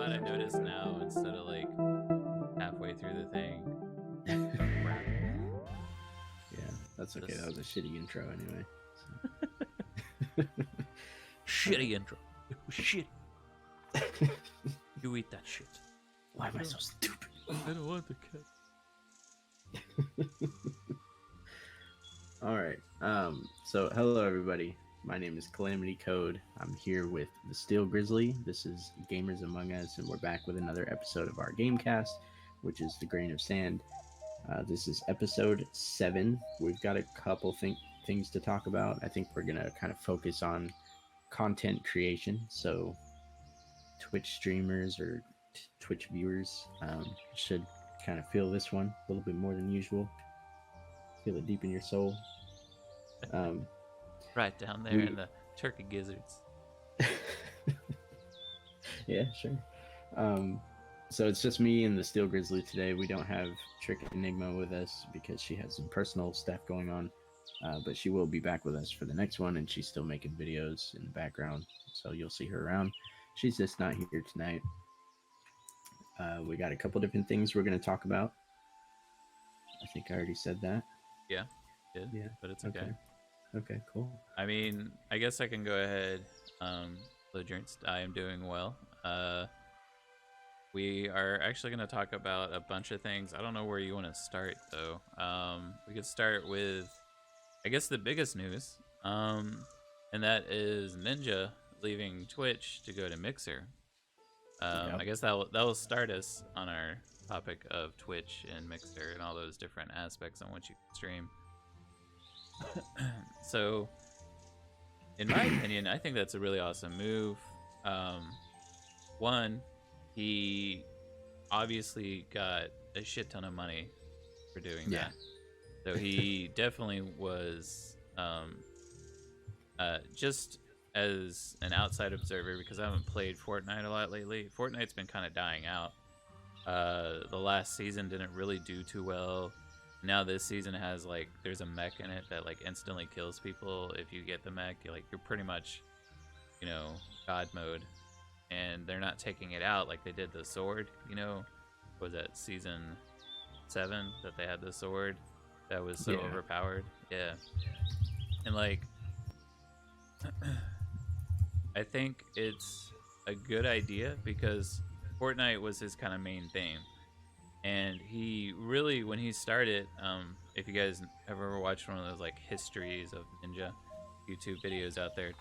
glad I noticed now instead of like halfway through the thing. Crap. Yeah, that's okay. This- That was a shitty intro anyway. Shitty intro. It was shit. You eat that shit. Why am I so stupid? I don't want the cat. All right. So hello everybody. My name is Kalamitykode. I'm here with the Steel Grizzly. This is Gamers Among Us, and we're back with another episode of our Gamecast, which is the Grain of Sand. This is episode 7. We've got a couple things to talk about. I think we're gonna kind of focus on content creation. So Twitch streamers or Twitch viewers should kind of feel this one a little bit more than usual. Feel it deep in your soul. Right down there in the turkey gizzards. Yeah, sure. So it's just me and the Steel Grizzly today. We don't have Trickenigma with us because she has some personal stuff going on. But she will be back with us for the next one, and she's still making videos in the background, so you'll see her around. She's just not here tonight. We got a couple different things we're going to talk about. I think I already said that. Yeah, did. Yeah, But it's okay. Okay, cool. I mean, I guess I can go ahead. Belligerents, I am doing well. We are actually going to talk about a bunch of things. I don't know where you want to start, though. We could start with, I guess, the biggest news. And that is Ninja leaving Twitch to go to Mixer. Yep. I guess that will start us on our topic of Twitch and Mixer and all those different aspects on which you can stream. So, in my opinion, I think that's a really awesome move. One, he obviously got a shit ton of money for doing that. So he definitely was just as an outside observer, because I haven't played Fortnite a lot lately. Fortnite's been kind of dying out. The last season didn't really do too well. Now this season has there's a mech in it that instantly kills people if you get the mech. You're pretty much, God mode, and they're not taking it out like they did the sword. Was that season 7 that they had the sword that was so overpowered? Yeah, and I think it's a good idea because Fortnite was his kind of main theme. And he really, when he started, if you guys have ever watched one of those histories of Ninja YouTube videos out there,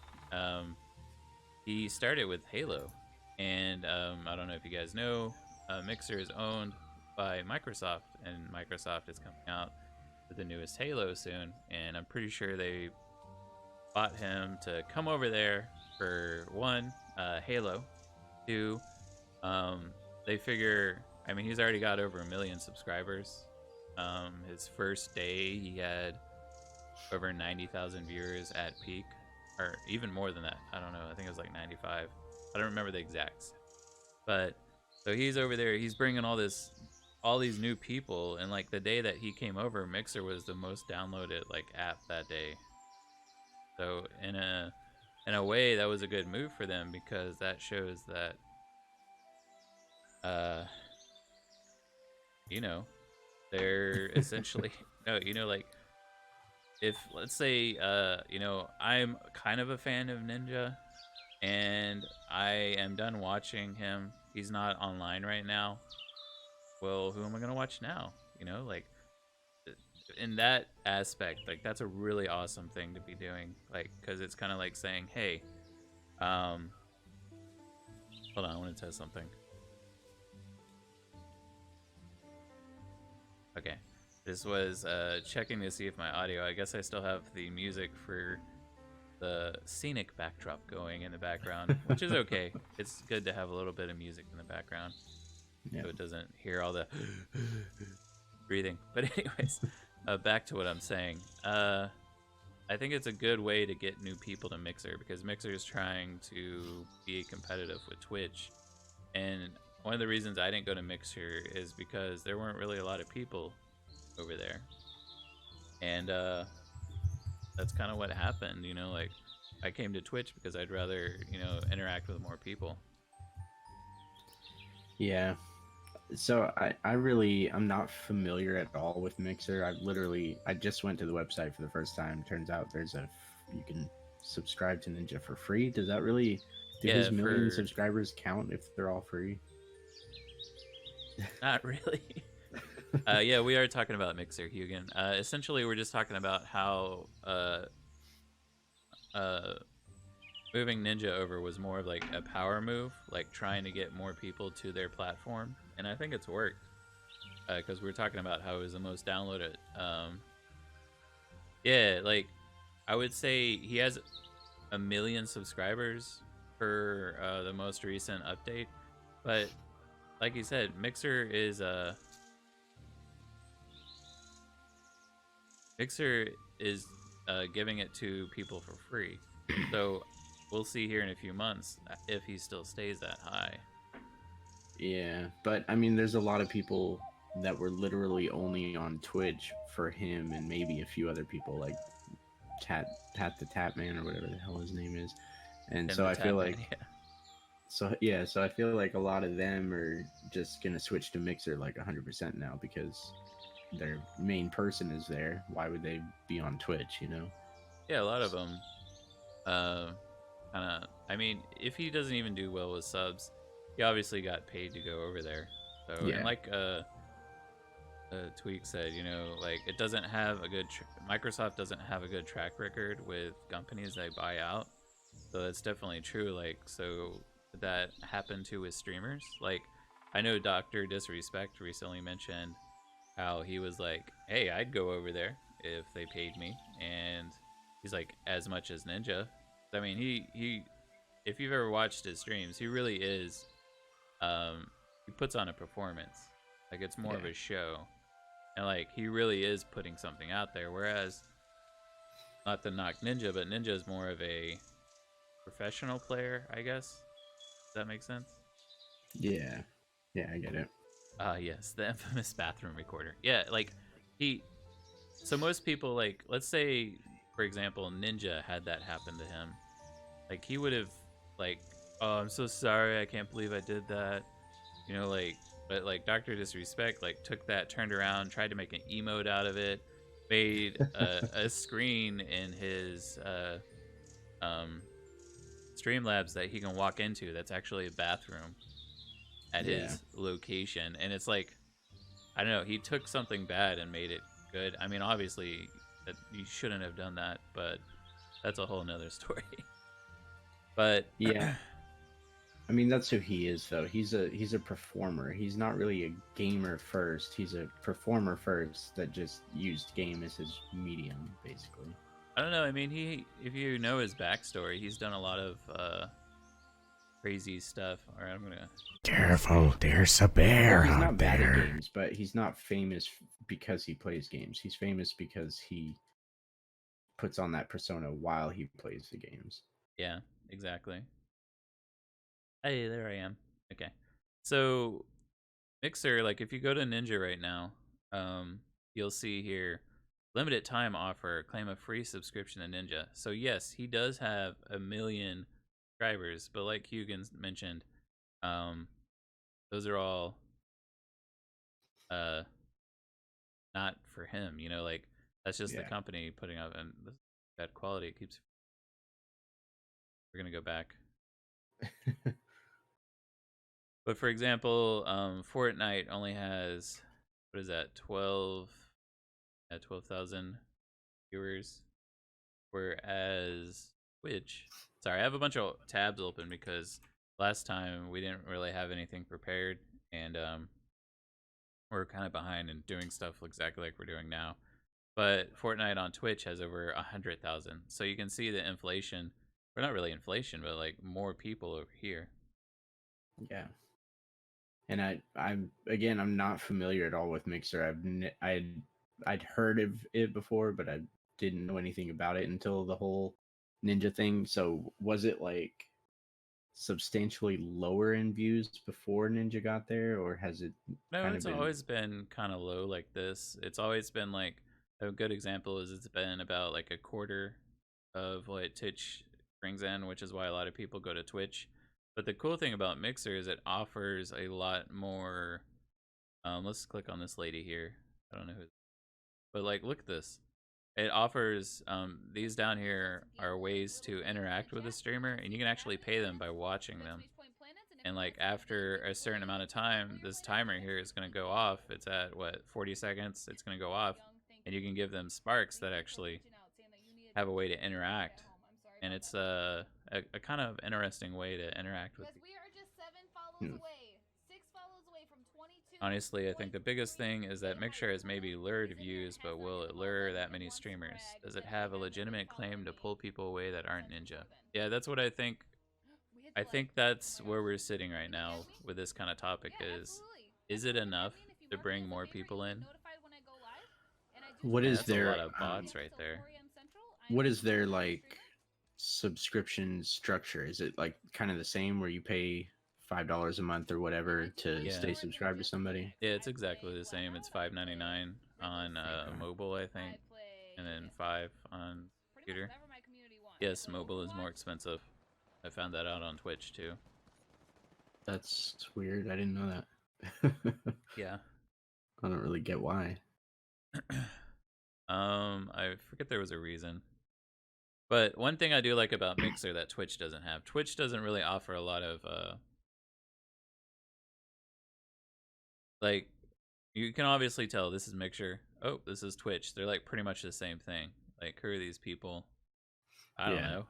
he started with Halo. And I don't know if you guys know, Mixer is owned by Microsoft, and Microsoft is coming out with the newest Halo soon. And I'm pretty sure they bought him to come over there for 1, Halo, 2, they figure, I mean, he's already got over 1 million subscribers. His first day, he had over 90,000 viewers at peak, or even more than that. I don't know. I think it was 95. I don't remember the exacts. But so he's over there. He's bringing all these new people, and the day that he came over, Mixer was the most downloaded app that day. So in a way, that was a good move for them because that shows that they're essentially if let's say I'm kind of a fan of Ninja and I am done watching him, he's not online right now, well, who am I gonna watch now? In that aspect, that's a really awesome thing to be doing, because it's kind of saying, hey, hold on, I want to test something. Okay, this was checking to see if my audio, I guess I still have the music for the scenic backdrop going in the background, which is okay. It's good to have a little bit of music in the background, so it doesn't hear all the breathing. But anyways, back to what I'm saying. I think it's a good way to get new people to Mixer, because Mixer is trying to be competitive with Twitch, and one of the reasons I didn't go to Mixer is because there weren't really a lot of people over there. And that's kind of what happened, I came to Twitch because I'd rather, interact with more people. Yeah. So I'm not familiar at all with Mixer. I just went to the website for the first time. Turns out you can subscribe to Ninja for free. Does that really do Yeah, his million for subscribers count if they're all free? not really. Yeah, we are talking about Mixer, Hugan. Essentially, we're just talking about how uh, moving Ninja over was more of like a power move, like trying to get more people to their platform, and I think it's worked because we are talking about how it was the most downloaded. Yeah, like I would say he has a million subscribers for the most recent update, but like you said, Mixer is giving it to people for free. So we'll see here in a few months if he still stays that high. Yeah, but I mean, there's a lot of people that were literally only on Twitch for him and maybe a few other people like Tat the Tap Man or whatever the hell his name is. And And so the I feel Tap like Mania. so I feel like a lot of them are just gonna switch to Mixer like 100% now because their main person is there. Why would they be on Twitch? You know? Yeah, a lot of them. Kind of. I mean, if he doesn't even do well with subs, he obviously got paid to go over there. So, and Yeah, like Tweak said, like it doesn't have a good. Microsoft doesn't have a good track record with companies they buy out. So that's definitely true. Like, so that happened to his streamers. Like, I know Doctor Disrespect recently mentioned how he was like, "Hey, I'd go over there if they paid me," and he's like, "As much as Ninja." I mean, he if you've ever watched his streams, he really is. He puts on a performance. Like it's more of yeah, a show, and like he really is putting something out there. Whereas, not to knock Ninja, but Ninja is more of a professional player, I guess. Does that make sense? yeah, yeah. I get it. Yes, the infamous bathroom recorder. Yeah, like he. So most people, like, let's say, for example, Ninja had that happen to him. Like he would have, like, oh, I'm so sorry, I can't believe I did that. Like, but like Doctor Disrespect, like, took that, turned around, tried to make an emote out of it, made a screen in his um, Streamlabs that he can walk into. That's actually a bathroom at Yeah, his location, and it's like I don't know. He took something bad and made it good. I mean, obviously, that you shouldn't have done that, but that's a whole nother story. But yeah. I mean, that's who he is, though. He's a performer. He's not really a gamer first. He's a performer first that just used game as his medium, basically. I don't know. I mean, if you know his backstory, he's done a lot of crazy stuff. All right, I'm gonna. Careful, there's a Well, bear he's out not bad at there. games, but he's not famous because he plays games. He's famous because he puts on that persona while he plays the games. Yeah, exactly. Hey, there I am. Okay, so Mixer, like, if you go to Ninja right now, you'll see here limited time offer. Claim a free subscription to Ninja. So yes, he does have a million subscribers, but like Hugan mentioned, um, those are all uh not for him. Like that's just the Yeah. company putting up and bad quality. It keeps. We're gonna go back, but for example, Fortnite only has what is that 12,000 viewers, whereas Twitch. Sorry, I have a bunch of tabs open because last time we didn't really have anything prepared, and we're kind of behind in doing stuff exactly like we're doing now. But Fortnite on Twitch has over 100,000, so you can see the inflation. Well, not really inflation, but like more people over here. Yeah. And I'm not familiar at all with Mixer. I'd heard of it before, but I didn't know anything about it until the whole Ninja thing. So was it like substantially lower in views before Ninja got there, or has it No, kind of it's been? always been kind of low like this. It's always been like a good example is it's been about like a quarter of what Twitch brings in, which is why a lot of people go to Twitch. But the cool thing about Mixer is it offers a lot more. Let's click on this lady here. I don't know who, but like, look at this. It offers these down here are ways to interact with the streamer, and you can actually pay them by watching them. And like after a certain amount of time, this timer here is going to go off. It's at what, 40 seconds? It's going to go off, and you can give them sparks that actually have a way to interact. And it's a kind of interesting way to interact with people. Hmm. Honestly, I think the biggest thing is that Mixture has maybe lured views, but will it lure that many streamers? Does it have a legitimate claim to pull people away that aren't Ninja? Yeah, that's what I think. I think that's where we're sitting right now with this kind of topic is it enough to bring more people in? What Man, is that's a lot their of bots right there. what is their like subscription structure? Is it like kind of the same where you pay $5 a month or whatever to Yeah. stay subscribed to somebody? Yeah, it's exactly the same. It's $5.99 on mobile, I think, and then $5 on computer. Yes, mobile is more expensive. I found that out on Twitch too. That's weird. I didn't know that. Yeah. I don't really get why. I forget there was a reason. But one thing I do like about Mixer that Twitch doesn't have, Twitch doesn't really offer a lot of like, you can obviously tell this is Mixer. Oh, this is Twitch. They're like pretty much the same thing. Like, who are these people? I don't know.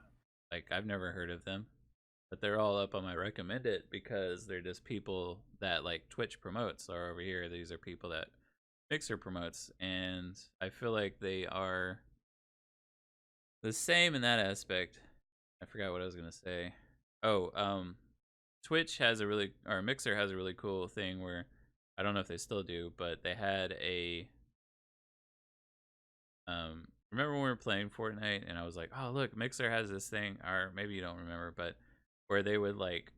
Like, I've never heard of them. But they're all up on my recommended because they're just people that like Twitch promotes. Or over here, these are people that Mixer promotes, and I feel like they are the same in that aspect. I forgot what I was gonna say. Oh, Twitch has a really, or Mixer has a really cool thing where I don't know if they still do, but they had a remember when we were playing Fortnite and I was like, oh look, Mixer has this thing, or maybe you don't remember, but where they would like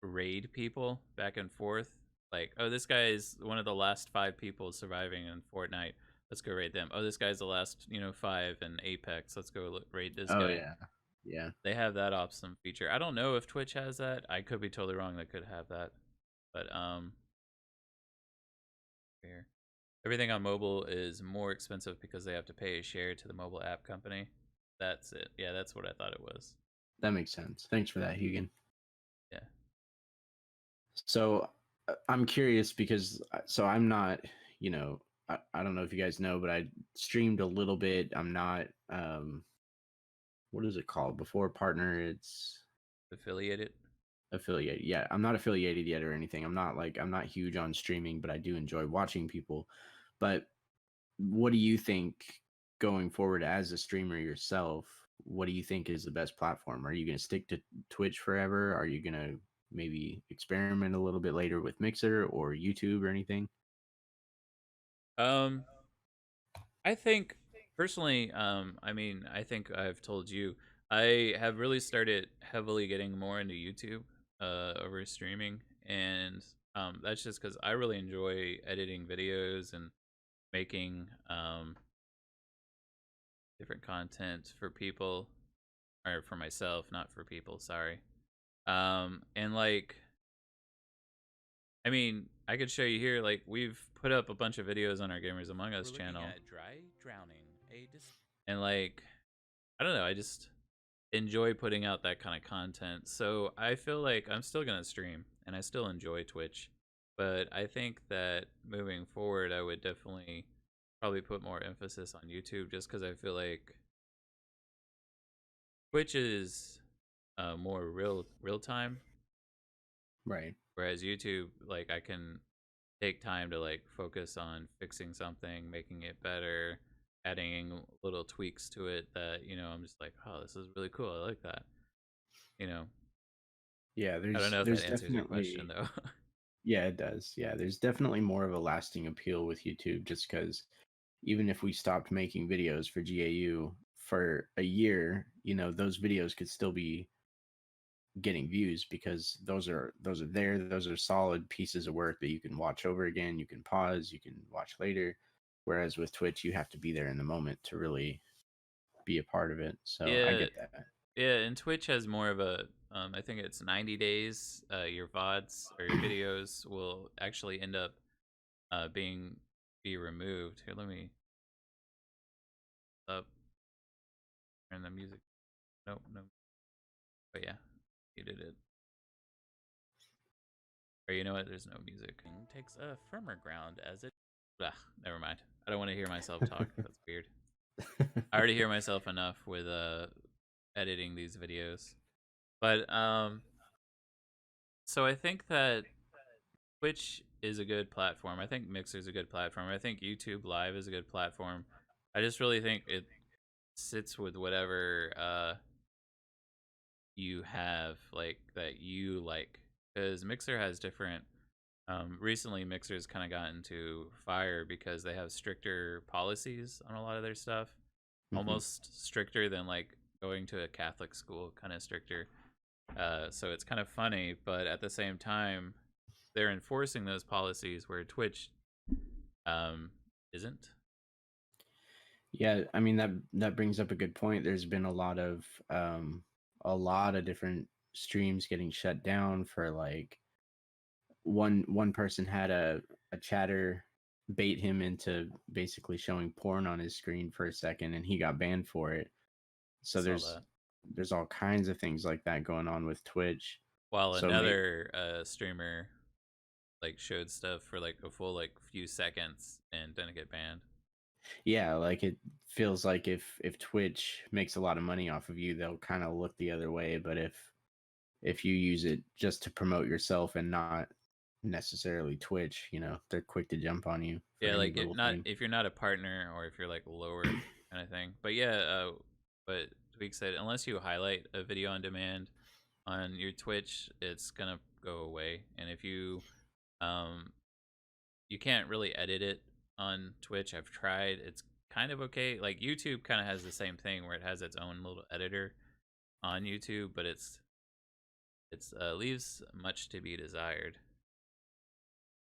raid people back and forth. Like, oh, this guy is one of the last 5 people surviving in Fortnite. Let's go raid them. Oh, this guy's the last, 5 in Apex. Let's go raid this Oh guy. yeah. Yeah. They have that awesome feature. I don't know if Twitch has that. I could be totally wrong. They could have that. But here. Everything on mobile is more expensive because they have to pay a share to the mobile app company. That's it. Yeah, that's what I thought it was. That makes sense. Thanks for that, Hugan. Yeah. So I'm curious because I'm not, I don't know if you guys know, but I streamed a little bit. I'm not what is it called? Before partner, it's Affiliated. affiliated. Yeah, I'm not affiliated yet or anything. I'm not huge on streaming, but I do enjoy watching people. But what do you think going forward as a streamer yourself? What do you think is the best platform? Are you going to stick to Twitch forever? Are you going to maybe experiment a little bit later with Mixer or YouTube or anything? I think personally, I mean, I think I've told you, I have really started heavily getting more into YouTube over streaming, and that's just because I really enjoy editing videos and making different content for people, or for myself, not for people. Sorry. And like, I mean, I could show you here. Like, we've put up a bunch of videos on our Gamers Among Us channel. Dry drowning, And like, I don't know, I just enjoy putting out that kind of content. So I feel like I'm still gonna stream, and I still enjoy Twitch. But I think that moving forward, I would definitely probably put more emphasis on YouTube, just because I feel like Twitch is more real time, Right. whereas YouTube, like, I can take time to like focus on fixing something, making it better, adding little tweaks to it that, I'm just like, oh, this is really cool. I like that. Yeah, I don't know if there's that answers your definitely question though. Yeah, it does. Yeah, there's definitely more of a lasting appeal with YouTube just because even if we stopped making videos for GAU for a year, those videos could still be getting views because those are solid pieces of work that you can watch over again, you can pause, you can watch later. Whereas with Twitch, you have to be there in the moment to really be a part of it. So I Yeah, get that. yeah, and Twitch has more of a I think it's 90 days. Your VODs or your videos will actually end up be removed. Here, let me up turn the music. Nope, no. But yeah, you did it. Or you know what? There's no music. Takes a firmer ground as it. Ah, never mind. I don't want to hear myself talk. That's weird. I already hear myself enough with editing these videos. But so I think that Twitch is a good platform. I think Mixer's a good platform. I think YouTube Live is a good platform. I just really think it sits with whatever you have like that you like, because Mixer has different. Recently, Mixer's kind of gotten into fire because they have stricter policies on a lot of their stuff, almost stricter than like going to a Catholic school, kind of stricter. So it's kind of funny, but at the same time, they're enforcing those policies where Twitch isn't. Yeah, I mean that brings up a good point. There's been a lot of different streams getting shut down for like one person had a chatter bait him into basically showing porn on his screen for a second and he got banned for it. So Saw that. there's all kinds of things like that going on with Twitch. While So another streamer like showed stuff for like a full like few seconds and didn't get banned. yeah, like it feels like if Twitch makes a lot of money off of you, they'll kind of look the other way, but if you use it just to promote yourself and not necessarily Twitch, you know, they're quick to jump on you for Yeah, any like little not thing. if you're not a partner or if you're like lower kind of thing. But yeah, but Tweak said unless you highlight a video on demand on your Twitch, it's gonna go away. And if you you can't really edit it on Twitch. I've tried. It's kind of okay. Like YouTube kind of has the same thing where it has its own little editor on YouTube, but it's leaves much to be desired.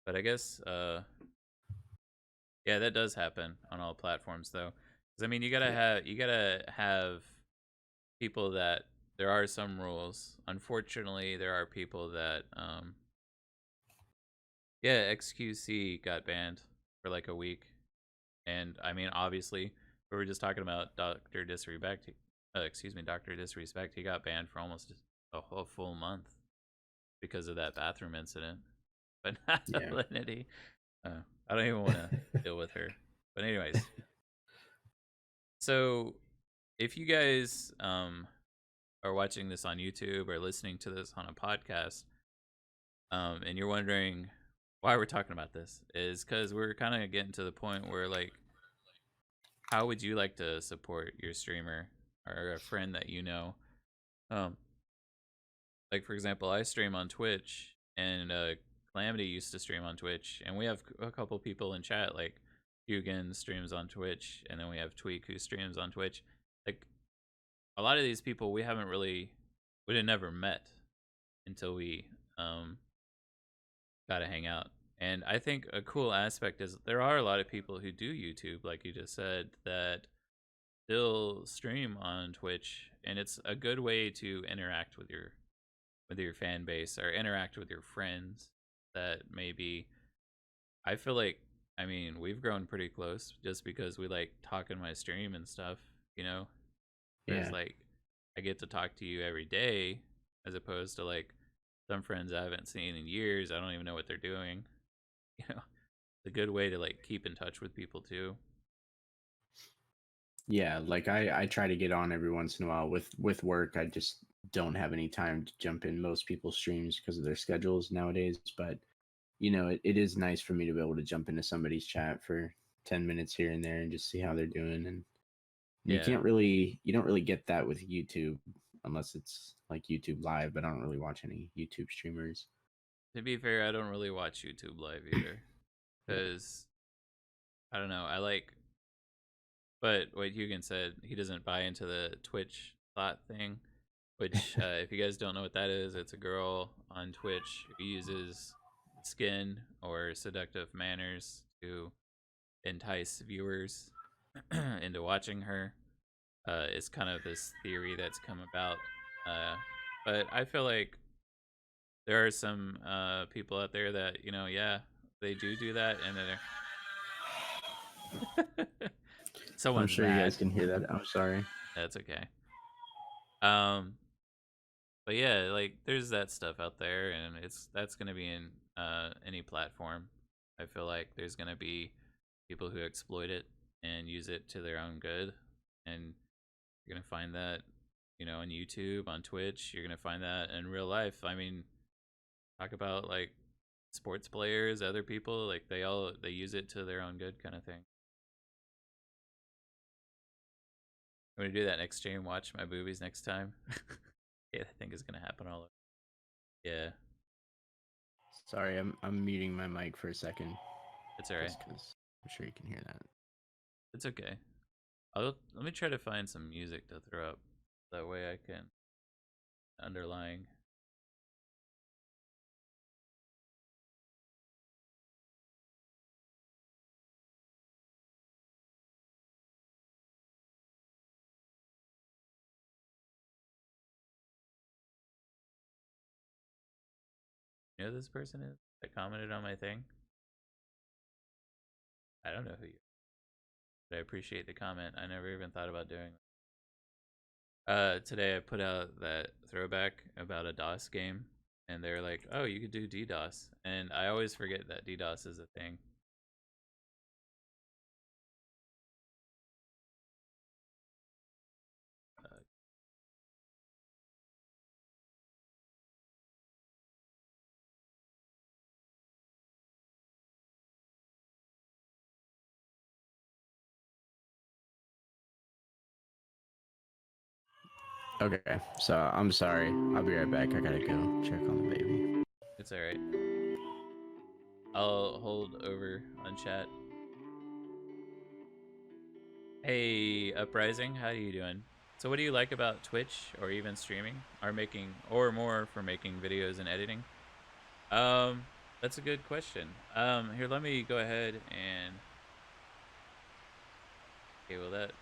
But I guess yeah, that does happen on all platforms though. Cuz I mean, you got to have people that there are some rules. Unfortunately, there are people that yeah, XQC got banned for like a week. And I mean, obviously, we were just talking about Dr. Disrespect. Excuse me, Dr. Disrespect. He got banned for almost a whole full month because of that bathroom incident. But not Yeah. Alinity. I don't even want to deal with her. But anyways, so if you guys are watching this on YouTube or listening to this on a podcast, and you're wondering why we're talking about this, is because we're kind of getting to the point where like, how would you like to support your streamer or a friend that you know? Um, like for example, I stream on Twitch, and Calamity used to stream on Twitch, and we have a couple people in chat. Like Hugin streams on Twitch, and then we have Tweak who streams on Twitch. Like a lot of these people, we'd have never met until we got to hang out. And I think a cool aspect is there are a lot of people who do YouTube, like you just said, that still stream on Twitch, and it's a good way to interact with your fan base or interact with your friends that maybe I feel like I mean, we've grown pretty close just because we like talk in my stream and stuff, you know? Whereas Yeah. like I get to talk to you every day as opposed to like some friends I haven't seen in years. I don't even know what they're doing. You know, it's a good way to like keep in touch with people too. Yeah, like I try to get on every once in a while with work. I just don't have any time to jump in most people's streams because of their schedules nowadays, but you know, it is nice for me to be able to jump into somebody's chat for 10 minutes here and there and just see how they're doing. And Yeah. you don't really get that with YouTube unless it's like YouTube Live, but I don't really watch any YouTube streamers. To be fair, I don't really watch YouTube live either. Yeah. Because I don't know, I like but what Hugan said, he doesn't buy into the Twitch thought thing, which, if you guys don't know what that is, it's a girl on Twitch who uses skin or seductive manners to entice viewers into watching her. It's kind of this theory that's come about. But I feel like there are some people out there that yeah, they do that, and then I'm someone's sure you guys mad. can hear that. I'm sorry. That's okay. Um, but yeah, like there's that stuff out there, and that's gonna be in any platform. I feel like there's gonna be people who exploit it and use it to their own good, and you're gonna find that on YouTube, on Twitch. You're gonna find that in real life. I mean, talk about like sports players, other people, like they use it to their own good, kind of thing. I'm gonna do that next stream. Watch my boobies next time. Yeah, I think it's gonna happen all over. Yeah, Sorry, I'm muting my mic for a second, it's alright. just because I'm sure you can hear that. It's okay. Let me try to find some music to throw up. That way I can underlying. You know who this person is that commented on my thing? I don't know who you are, but I appreciate the comment. I never even thought about doing that. Today I put out that throwback about a DOS game, and they're like, "Oh, you could do DDoS," and I always forget that DDoS is a thing. Uh, Okay, so I'm sorry. I'll be right back. I gotta go check on the baby. it's alright. I'll hold over on chat. Hey, Uprising, how are you doing? So what do you like about Twitch or even streaming or more for making videos and editing? That's a good question. Here, let me go ahead and okay, well that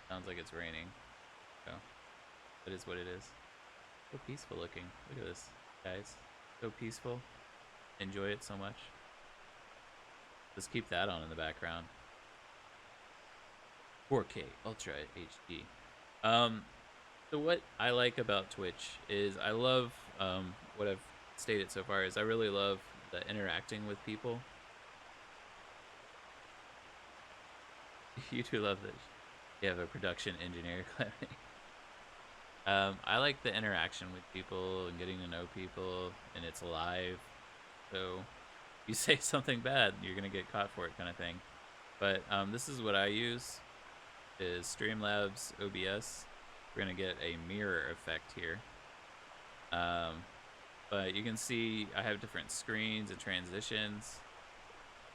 sounds like it's raining. So that is what it is. So peaceful looking. Look at this, guys. So peaceful. Enjoy it so much. Let's keep that on in the background. 4K Ultra HD. So what I like about Twitch is I love what I've stated so far is I really love the interacting with people. You do love this. You have a production engineer. I like the interaction with people and getting to know people, and it's live. So if you say something bad, you're gonna get caught for it, kind of thing. But this is what I use: is Streamlabs OBS. We're gonna get a mirror effect here. But you can see I have different screens and transitions.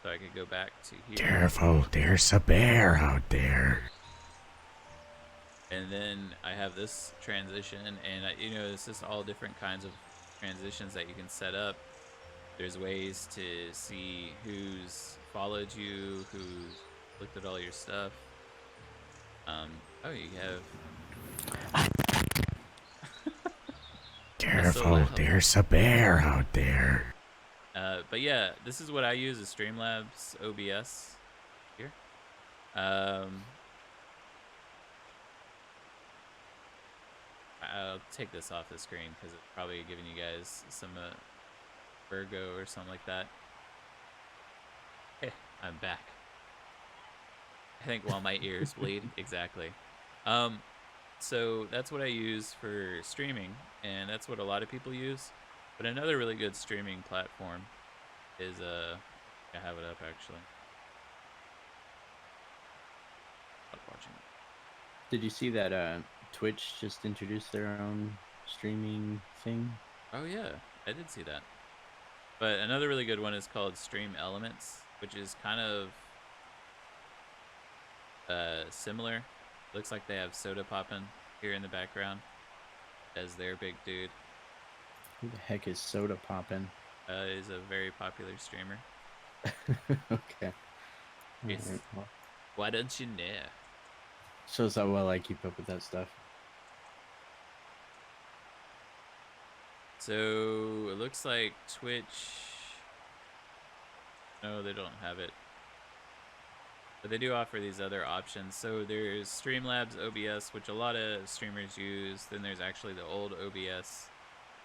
So I could go back to here. Careful, there's a bear out there. And then I have this transition, and it's just all different kinds of transitions that you can set up. There's ways to see who's followed you, who's looked at all your stuff. Oh, you have. Careful, there's a bear out there. But yeah, this is what I use is Streamlabs OBS here. I'll take this off the screen because it's probably giving you guys some Virgo or something like that. Hey, I'm back. I think while my ears bleed. Exactly. So that's what I use for streaming, and that's what a lot of people use. But another really good streaming platform is I have it up actually. Stop watching. Did you see that Twitch just introduced their own streaming thing? Oh yeah, I did see that. But another really good one is called Stream Elements, which is kind of similar. Looks like they have Soda poppin' here in the background as their big dude. Who the heck is Soda Poppin'? Is a very popular streamer. Okay. Yes. Right, well, Why don't you know? shows how well I keep up with that stuff. So it looks like Twitch. No, they don't have it. But they do offer these other options. So there's Streamlabs OBS, which a lot of streamers use. Then there's actually the old OBS.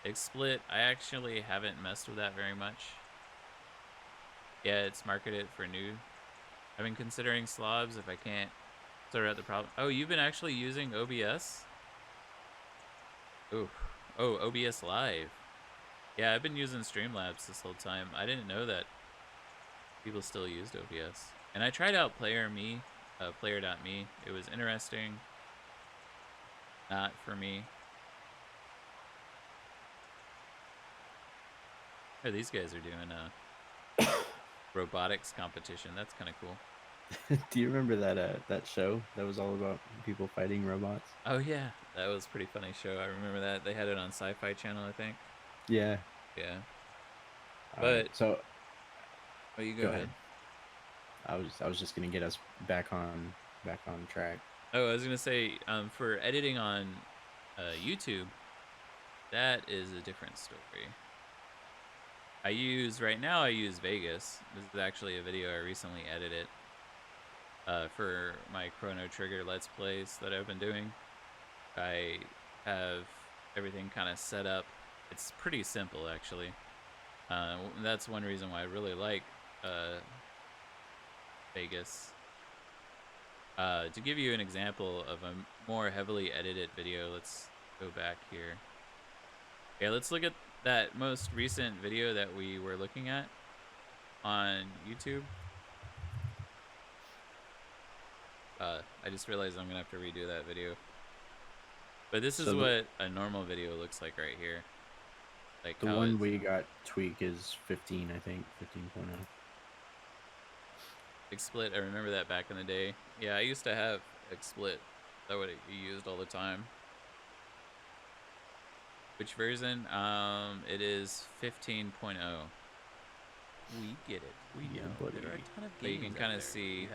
XSplit, I actually haven't messed with that very much. Yeah, it's marketed for new. I've been considering slobs if I can't sort out the problem. Oh, you've been actually using OBS? Oh, OBS Live. Yeah, I've been using Streamlabs this whole time. I didn't know that people still used OBS. And I tried out Player.me. It was interesting. Not for me. Oh, these guys are doing a robotics competition. That's kind of cool. Do you remember that show that was all about people fighting robots? Oh yeah, that was a pretty funny show. I remember that. They had it on Sci-Fi Channel, I think. Yeah. Yeah. But so, oh, you go ahead. I was just gonna get us back on track. Oh, I was gonna say, for editing on YouTube, that is a different story. Right now I use Vegas. This is actually a video I recently edited for my Chrono Trigger Let's Plays that I've been doing. I have everything kind of set up. It's pretty simple, actually. That's one reason why I really like Vegas. To give you an example of a more heavily edited video, let's go back here. Okay, let's look at that most recent video that we were looking at on YouTube. I just realized I'm gonna have to redo that video. But this is what a normal video looks like right here. Like the one we got tweak is 15, I think, 15.0. XSplit, I remember that back in the day. Yeah, I used to have XSplit. That's what you used all the time. Which version? It is 15.0. We get it. We know. There are a ton of games. But you can kind of see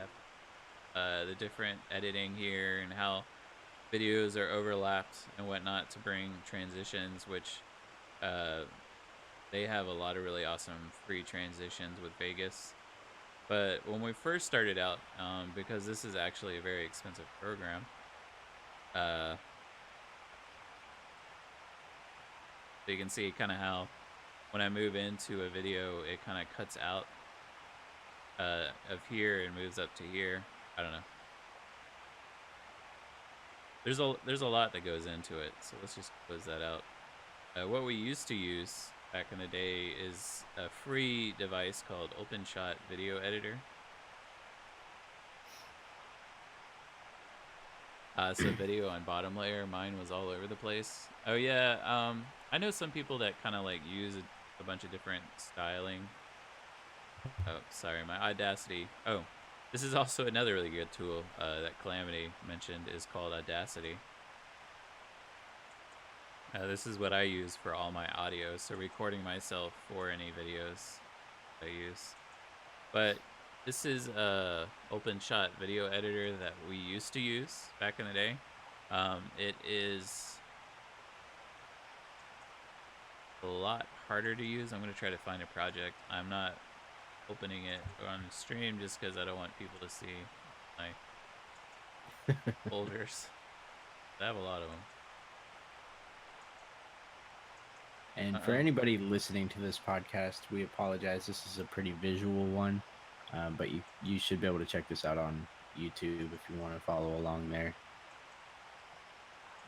the different editing here and how videos are overlapped and whatnot to bring transitions, which they have a lot of really awesome free transitions with Vegas. But when we first started out, because this is actually a very expensive program, so you can see kind of how when I move into a video, it kind of cuts out of here and moves up to here. I don't know. There's a lot that goes into it, so let's just close that out. What we used to use back in the day is a free device called Openshot video editor. So video on bottom layer, mine was all over the place. Oh yeah, I know some people that kind of like use a bunch of different styling. Oh, sorry, my Audacity. Oh, this is also another really good tool that Calamity mentioned, is called Audacity. This is what I use for all my audio, so recording myself for any videos I use. But this is a Openshot video editor that we used to use back in the day. It is a lot harder to use. I'm going to try to find a project. I'm not opening it on stream just because I don't want people to see my folders. I have a lot of them. And for anybody listening to this podcast, we apologize. This is a pretty visual one, but you should be able to check this out on YouTube if you want to follow along there.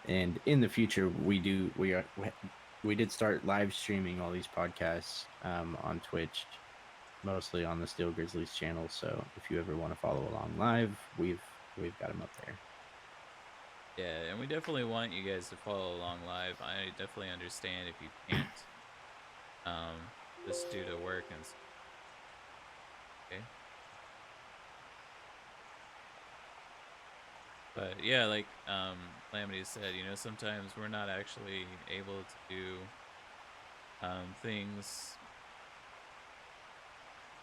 And in the future, we did start live streaming all these podcasts on Twitch, mostly on the Steel Grizzlies channel. So if you ever want to follow along live, we've got them up there. Yeah, and we definitely want you guys to follow along live. I definitely understand if you can't, just due to work and stuff. Okay. But yeah, like Calamity said, you know, sometimes we're not actually able to do things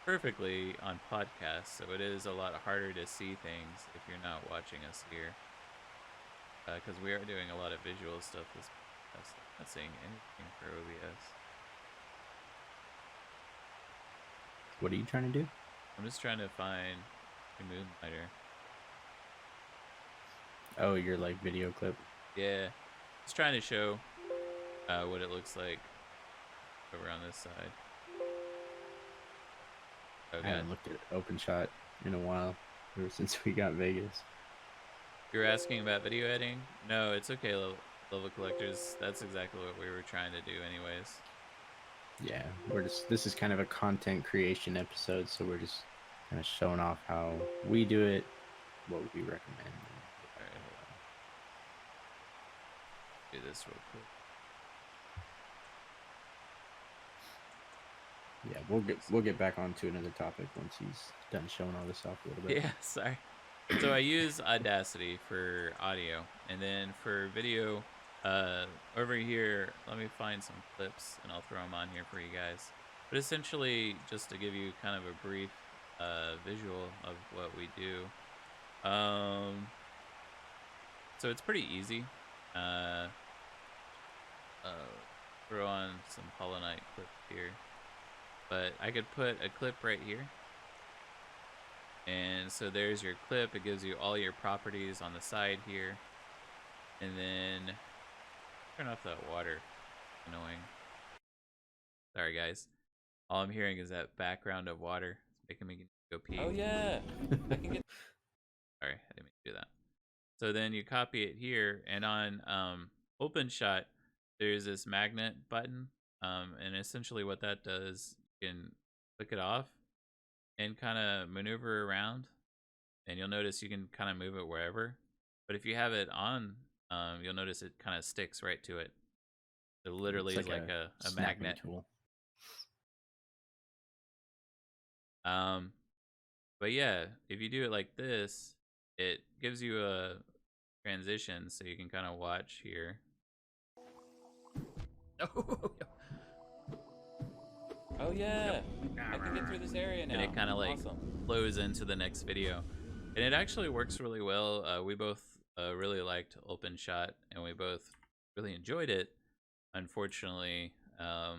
perfectly on podcasts, so it is a lot harder to see things if you're not watching us here. Because we are doing a lot of visual stuff this podcast. That's seeing anything for OBS. What are you trying to do? I'm just trying to find a Moonlighter. Oh, your like video clip. Yeah, just trying to show what it looks like over on this side. Oh I god, haven't looked at Openshot in a while, ever since we got Vegas. you were asking about video editing? No, it's okay, level collectors. That's exactly what we were trying to do, anyways. Yeah, this is kind of a content creation episode, so we're just kind of showing off how we do it, what we recommend. All right, hold on. Do this real quick. Yeah, we'll get back onto another topic once he's done showing all this off a little bit. Yeah, sorry. So I use Audacity for audio, and then for video, over here, let me find some clips and I'll throw them on here for you guys. But essentially, just to give you kind of a brief visual of what we do. So it's pretty easy. Throw on some Hollow Knight clip here. But I could put a clip right here. And so there's your clip. It gives you all your properties on the side here. And then turn off that water. Annoying. Sorry guys. All I'm hearing is that background of water. It's making me go pee. Oh yeah. I can get Sorry, I didn't mean to do that. So then you copy it here, and on Openshot there's this magnet button. And essentially what that does, you can click it off and kind of maneuver around, and you'll notice you can kind of move it wherever. But if you have it on, you'll notice it kind of sticks right to it. It literally is like a magnet tool. But yeah, if you do it like this, it gives you a transition, so you can kind of watch here. Oh yeah, I can get through this area now. And it kind of like flows into the next video, and it actually works really well. We both really liked Openshot, and we both really enjoyed it. Unfortunately, I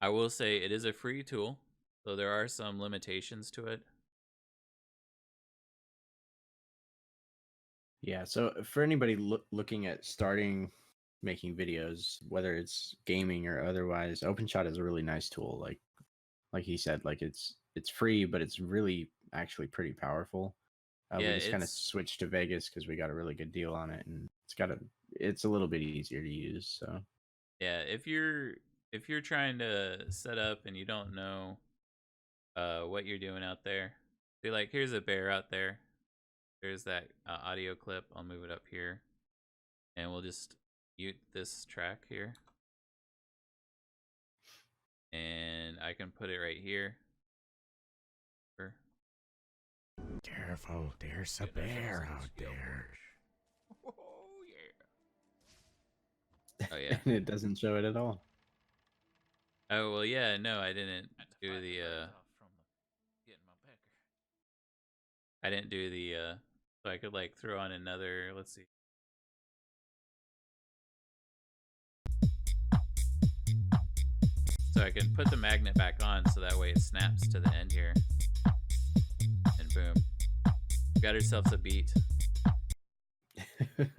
will say it is a free tool, so there are some limitations to it. Yeah, so for anybody looking at starting making videos, whether it's gaming or otherwise, Openshot is a really nice tool. Like he said, like it's free, but it's really actually pretty powerful. Yeah, we just kind of switched to Vegas because we got a really good deal on it, and it's a little bit easier to use. So yeah, if you're trying to set up and you don't know what you're doing out there, be like, here's a bear out there. There's that audio clip. I'll move it up here, and we'll just mute this track here, and I can put it right here. Careful, there's a bear out there. Oh yeah. Oh yeah. And it doesn't show it at all. Oh well, yeah. No, I didn't do the. I didn't do the. So I could like throw on another. Let's see. So I can put the magnet back on, so that way it snaps to the end here. And boom. Got ourselves a beat. And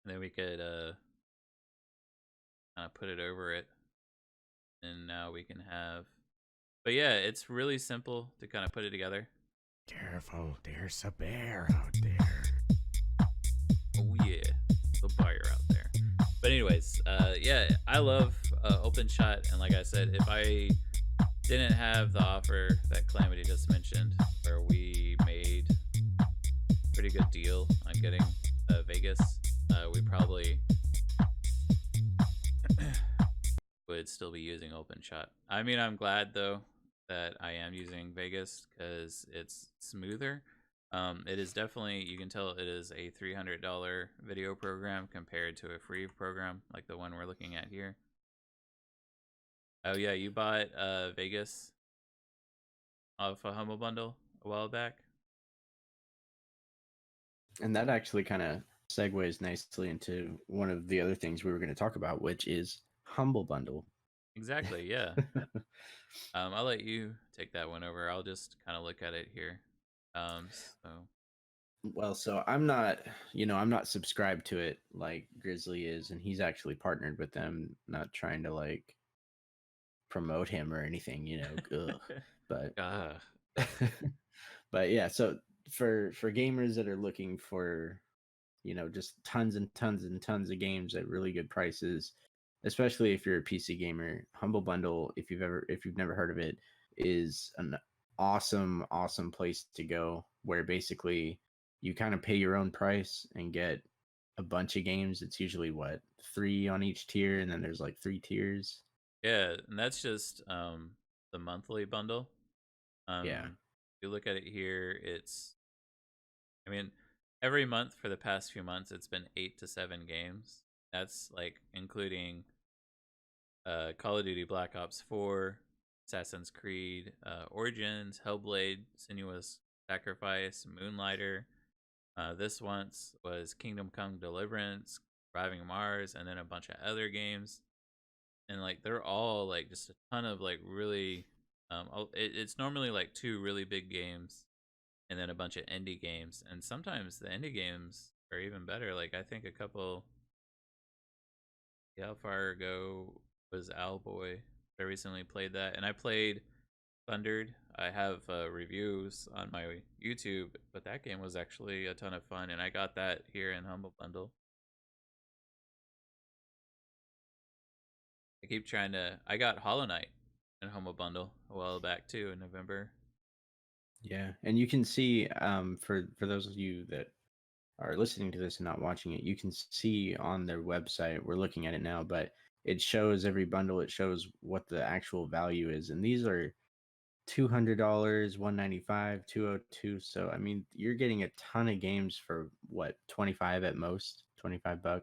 then we could kind of put it over it. And now we can have. But yeah, it's really simple to kind of put it together. Careful, there's a bear out there. Oh yeah, the bear out there. But anyways, yeah, I love Openshot, and like I said, if I didn't have the offer that Calamity just mentioned, where we made a pretty good deal on getting Vegas, we probably would still be using Openshot. I mean, I'm glad though that I am using Vegas because it's smoother. It is definitely, you can tell it is a $300 video program compared to a free program like the one we're looking at here. Oh yeah, you bought Vegas off a Humble Bundle a while back. And that actually kind of segues nicely into one of the other things we were going to talk about, which is Humble Bundle. Exactly. Yeah. I'll let you take that one over. I'll just kind of look at it here. So Well, so I'm not subscribed to it like Grizzly is, and he's actually partnered with them, not trying to like promote him or anything, ugh. But Ah, but yeah, so for gamers that are looking for, just tons and tons and tons of games at really good prices, especially if you're a PC gamer, Humble Bundle, if you've never heard of it, is an awesome place to go, where basically you kind of pay your own price and get a bunch of games. It's usually what, 3 on each tier, and then there's like 3 tiers. yeah, and that's just the monthly bundle. Yeah. If you look at it here, I mean, every month for the past few months, it's been 8 to 7 games. That's like including Call of Duty Black Ops 4, Assassin's Creed, Origins, Hellblade, Sinuous Sacrifice, Moonlighter. This once was Kingdom Come Deliverance, Surviving Mars, and then a bunch of other games. And like they're all like just a ton of like really, it's normally like 2 really big games and then a bunch of indie games. And sometimes the indie games are even better. Like I think a couple, yeah, how far ago was Owlboy? I recently played that, and I played Thundered. I have reviews on my YouTube, but that game was actually a ton of fun, and I got that here in Humble Bundle. I keep trying to. I got Hollow Knight in Humble Bundle a while back too in November. Yeah, and you can see, for those of you that are listening to this and not watching it, you can see on their website. We're looking at it now, but it shows every bundle. It shows what the actual value is, and these are $200, 195, 202. So I mean, you're getting a ton of games for what, 25 at most, $25.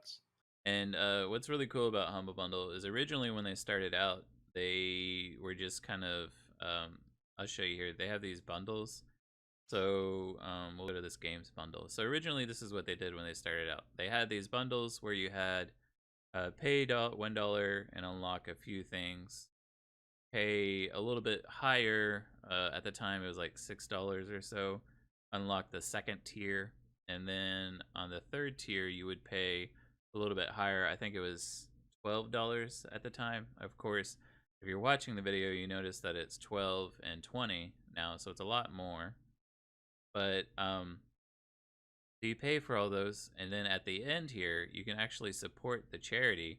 And what's really cool about Humble Bundle is originally when they started out, they were just kind of. I'll show you here. They have these bundles. So we'll go to this games bundle. So originally, this is what they did when they started out. They had these bundles where you had pay $1 and unlock a few things. Pay a little bit higher. At the time, it was like $6 or so. Unlock the second tier, and then on the third tier, you would pay a little bit higher. I think it was $12 at the time. Of course, if you're watching the video, you notice that it's 12 and 20 now, so it's a lot more. But so you pay for all those, and then at the end here, you can actually support the charity.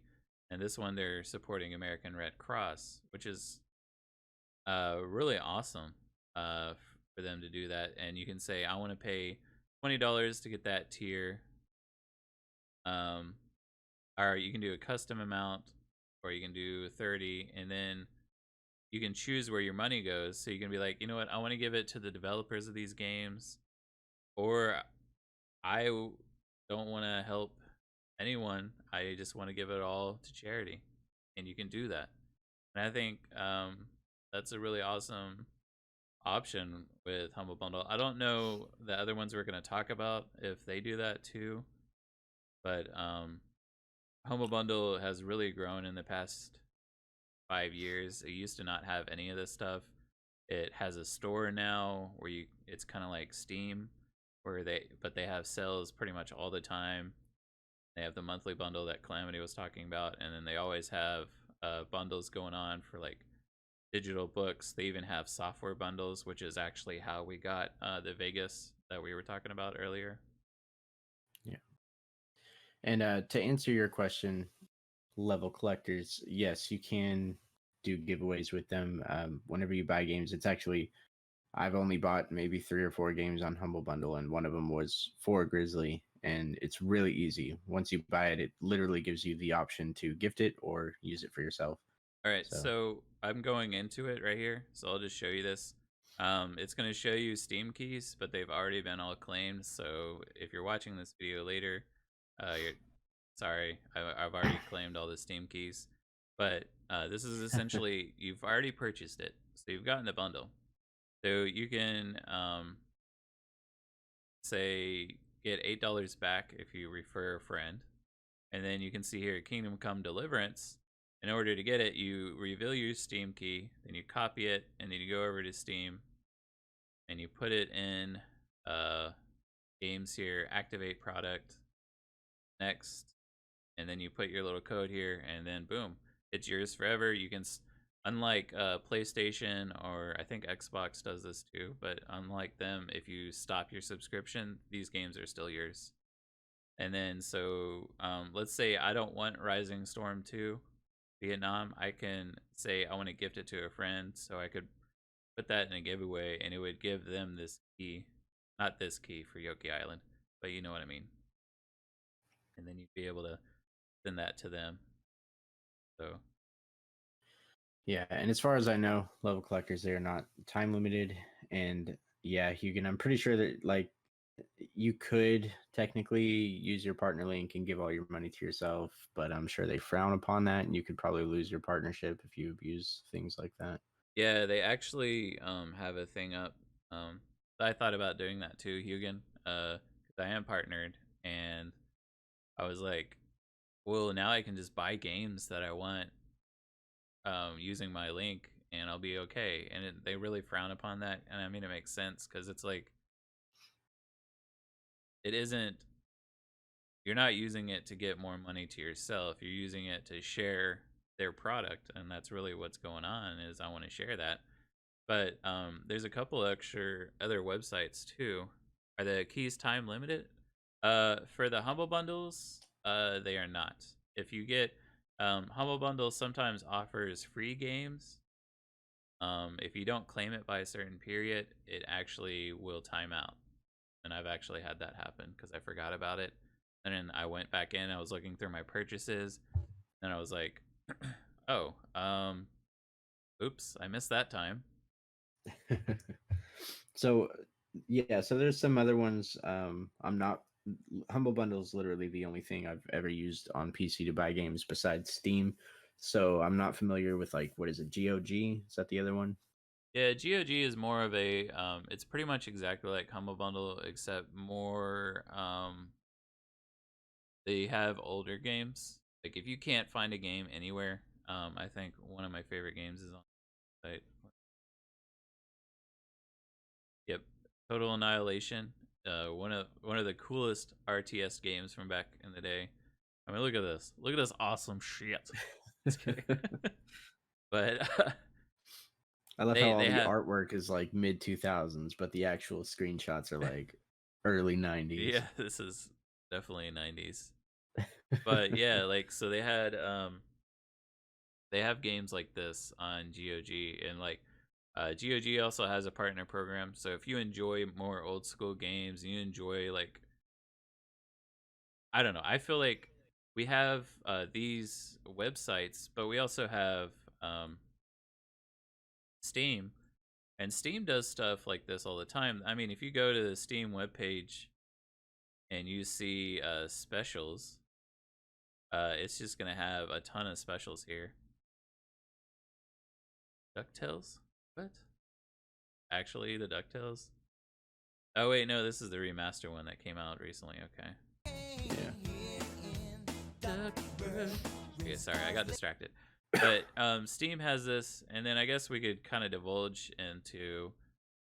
And this one, they're supporting American Red Cross, which is really awesome for them to do that. And you can say, I want to pay $20 to get that tier. Or you can do a custom amount, or you can do 30, and then you can choose where your money goes. So you can be like, you know what, I want to give it to the developers of these games, or don't want to help anyone. I just want to give it all to charity, and you can do that. And I think that's a really awesome option with Humble Bundle. I don't know the other ones we're going to talk about if they do that too, but Humble Bundle has really grown in the past 5 years. It used to not have any of this stuff. It has a store now where it's kind of like Steam, where they have sales pretty much all the time. They have the monthly bundle that Calamity was talking about, and then they always have bundles going on for like digital books. They even have software bundles, which is actually how we got the Vegas that we were talking about earlier. Yeah. And to answer your question, level collectors, yes, you can do giveaways with them. Whenever you buy games, it's actually, I've only bought maybe 3 or 4 games on Humble Bundle, and one of them was for Grizzly, and it's really easy. Once you buy it, it literally gives you the option to gift it or use it for yourself. All right, so I'm going into it right here, so I'll just show you this. It's going to show you Steam keys, but they've already been all claimed. So if you're watching this video later, sorry, I've already claimed all the Steam keys. But this is essentially, you've already purchased it, so you've gotten the bundle. So you can say get $8 back if you refer a friend. And then you can see here, Kingdom Come Deliverance. In order to get it, you reveal your Steam key, then you copy it, and then you go over to Steam, and you put it in games here, activate product, next, and then you put your little code here, and then boom, it's yours forever. You can, unlike PlayStation, or I think Xbox does this too, but unlike them, if you stop your subscription, these games are still yours. And then so let's say I don't want Rising Storm 2 Vietnam. I can say I want to gift it to a friend, so I could put that in a giveaway, and it would give them this key, not this key for Yoki Island, but you know what I mean. And then you'd be able to send that to them. So Yeah, and as far as I know, level collectors, they are not time limited. And yeah, Hugan, I'm pretty sure that like you could technically use your partner link and give all your money to yourself, but I'm sure they frown upon that, and you could probably lose your partnership if you abuse things like that. yeah, they actually have a thing up. I thought about doing that too, Hugan, because I am partnered, and I was like, well, now I can just buy games that I want using my link, and I'll be okay. And they really frown upon that, and I mean, it makes sense because it's like, it isn't, you're not using it to get more money to yourself, you're using it to share their product, and that's really what's going on, is I want to share that. But there's a couple extra other websites too. Are the keys time limited? For the Humble Bundles, they are not. If you get Humble Bundle sometimes offers free games. If you don't claim it by a certain period, it actually will time out. And I've actually had that happen because I forgot about it. And then I went back in, I was looking through my purchases, and I was like, oh, oops, I missed that time. So yeah, so there's some other ones. I'm not Humble Bundle is literally the only thing I've ever used on PC to buy games besides Steam. So I'm not familiar with like what is it, GOG? Is that the other one? Yeah, GOG is more of a it's pretty much exactly like Humble Bundle, except more they have older games. Like if you can't find a game anywhere, I think one of my favorite games is on the site. Yep, Total Annihilation. One of the coolest RTS games from back in the day. I mean, look at this. Look at this awesome shit. Just kidding. But I love how all they the have, artwork is like mid 2000s, but the actual screenshots are like early 90s. yeah, this is definitely 90s. But yeah, like so they have games like this on GOG, and like GOG also has a partner program. So if you enjoy more old school games, you enjoy like, I don't know, I feel like we have these websites, but we also have Steam, and Steam does stuff like this all the time. I mean, if you go to the Steam webpage and you see specials, it's just gonna have a ton of specials here. DuckTales? What? Actually, the DuckTales? Oh wait, no, this is the remaster one that came out recently. Okay. Yeah. Okay, sorry, I got distracted. But Steam has this, and then I guess we could kind of divulge into.